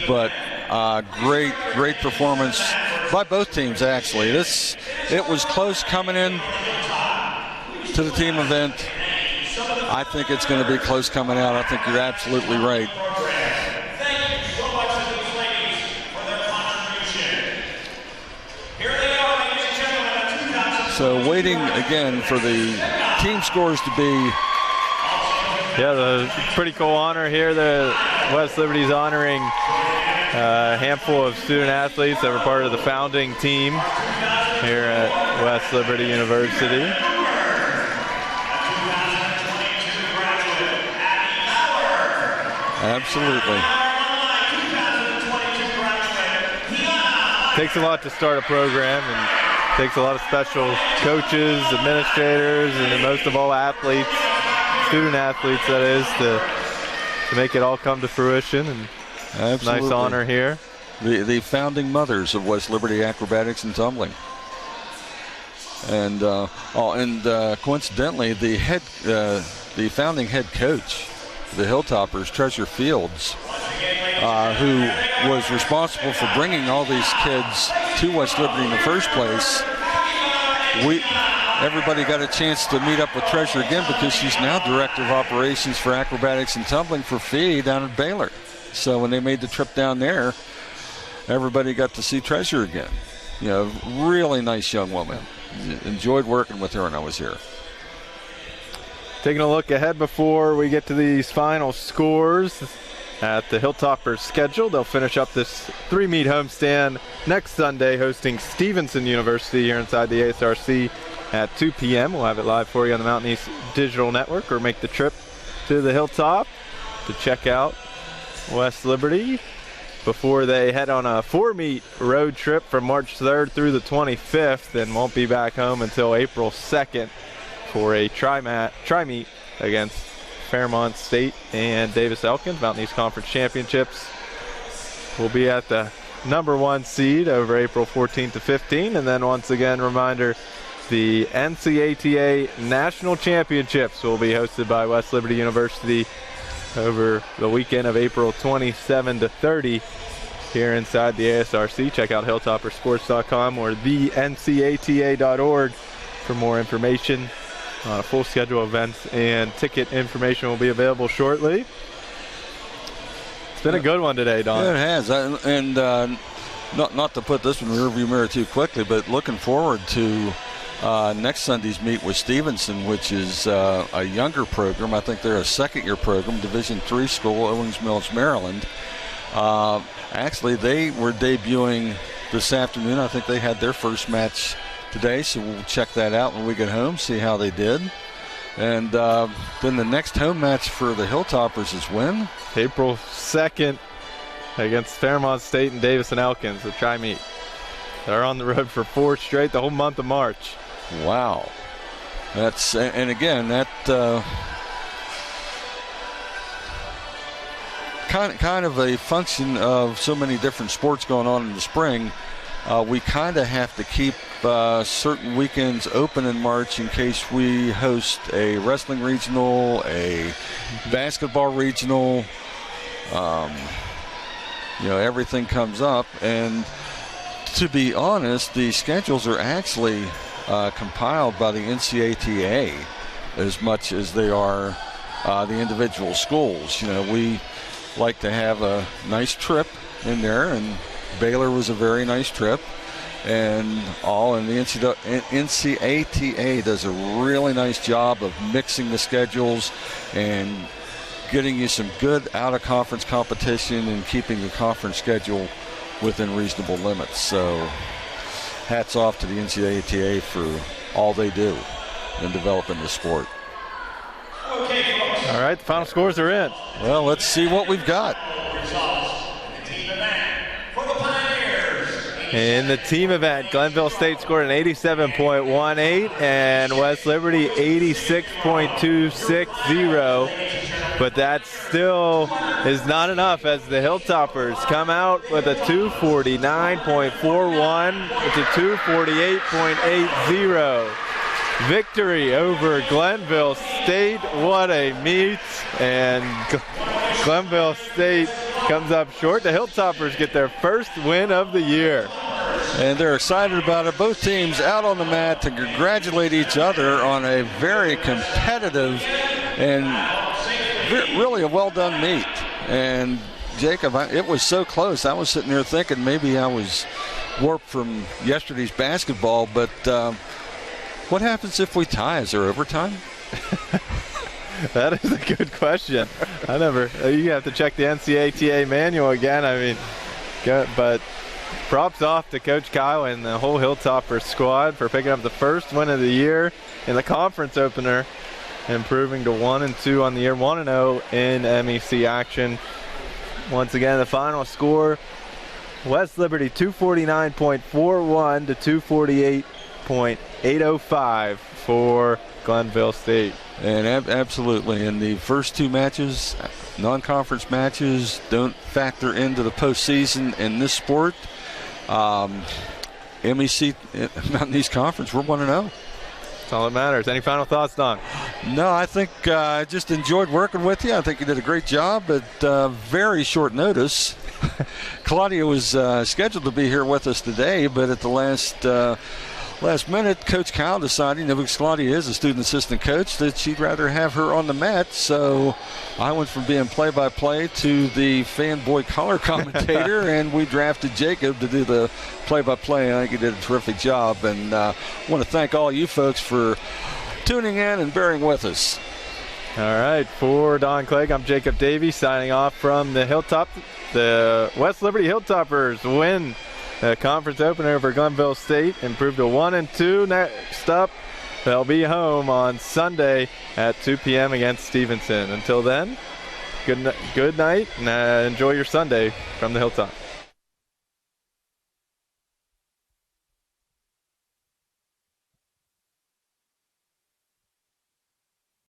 S2: But great performance by both teams, actually. It was close coming in to the team event. I think it's going to be close coming out. I think you're absolutely right. So waiting again for the team scores to be.
S1: Yeah, the pretty cool honor here. The West Liberty's honoring a handful of student athletes that were part of the founding team here at West Liberty University.
S2: Absolutely.
S1: Takes a lot to start a program, and takes a lot of special coaches, administrators, and then most of all athletes, student athletes that is, to make it all come to fruition. And
S2: absolutely.
S1: Nice honor here.
S2: The founding mothers of West Liberty Acrobatics and Tumbling. And coincidentally, the founding head coach, the Hilltoppers, Treasure Fields, who was responsible for bringing all these kids to West Liberty in the first place. Everybody got a chance to meet up with Treasure again because she's now Director of Operations for Acrobatics and Tumbling for FEE down at Baylor. So when they made the trip down there, everybody got to see Treasure again. You know, really nice young woman. Enjoyed working with her when I was here.
S1: Taking a look ahead before we get to these final scores at the Hilltoppers schedule. They'll finish up this 3-meet homestand next Sunday, hosting Stevenson University here inside the ASRC at 2 p.m. We'll have it live for you on the Mountain East Digital Network, or make the trip to the Hilltop to check out West Liberty before they head on a 4-meet road trip from March 3rd through the 25th, and won't be back home until April 2nd for a tri-meet against Fairmont State and Davis Elkins. Mountain East Conference Championships will be at the #1 seed over April 14th to 15th. And then once again, reminder, the NCATA National Championships will be hosted by West Liberty University over the weekend of April 27 to 30 here inside the ASRC. Check out hilltoppersports.com or thencata.org for more information. A full schedule of events and ticket information will be available shortly. It's been a good one today, Don.
S2: Yeah, it has. And not to put this one in the rearview mirror too quickly, but looking forward to next Sunday's meet with Stevenson, which is a younger program. I think they're a second-year program, Division III school, Owings Mills, Maryland. Actually, they were debuting this afternoon. I think they had their first match today, so we'll check that out when we get home, see how they did. And then the next home match for the Hilltoppers is when?
S1: April 2nd against Fairmont State and Davis and Elkins, the tri-meet. They're on the road for 4 straight, the whole month of March.
S2: Wow. And again, that kind of a function of so many different sports going on in the spring. We kind of have to keep certain weekends open in March in case we host a wrestling regional, a basketball regional. Everything comes up. And to be honest, the schedules are actually compiled by the NCATA as much as they are the individual schools. You know, we like to have a nice trip in there, and Baylor was a very nice trip, and the NCATA does a really nice job of mixing the schedules and getting you some good out-of-conference competition and keeping the conference schedule within reasonable limits. So hats off to the NCATA for all they do in developing the sport.
S1: All right, the final scores are in.
S2: Well, let's see what we've got.
S1: In the team event, Glenville State scored an 87.18 and West Liberty 86.260. But that still is not enough as the Hilltoppers come out with a 249.41 to 248.80 victory over Glenville State. What a meet, and Glenville State comes up short. The Hilltoppers get their first win of the year.
S2: And they're excited about it. Both teams out on the mat to congratulate each other on a very competitive and really a well-done meet. And Jacob, it was so close. I was sitting there thinking maybe I was warped from yesterday's basketball, but what happens if we tie? Is there overtime?
S1: That is a good question. You have to check the NCATA manual again. I mean, but props off to Coach Kyle and the whole Hilltopper squad for picking up the first win of the year in the conference opener, improving to 1-2 on the year, 1-0 in MEC action. Once again, the final score, West Liberty 249.41 to 248.805 for Glenville State.
S2: And absolutely, in the first two matches, non-conference matches don't factor into the postseason in this sport. MEC Mountain East Conference, we're 1-0.
S1: That's all that matters. Any final thoughts, Don?
S2: No, I think I just enjoyed working with you. I think you did a great job at very short notice. Claudia was scheduled to be here with us today, but at the last minute, Coach Kyle deciding, because Claudia is a student assistant coach, that she'd rather have her on the mat. So I went from being play-by-play to the fanboy color commentator, and we drafted Jacob to do the play-by-play. I think he did a terrific job, and I want to thank all you folks for tuning in and bearing with us.
S1: All right, for Don Clegg, I'm Jacob Davies signing off from the Hilltop. The West Liberty Hilltoppers win the conference opener over Glenville State, improved to 1-2. Next up, they'll be home on Sunday at 2 p.m. against Stevenson. Until then, good night and enjoy your Sunday from the Hilltop.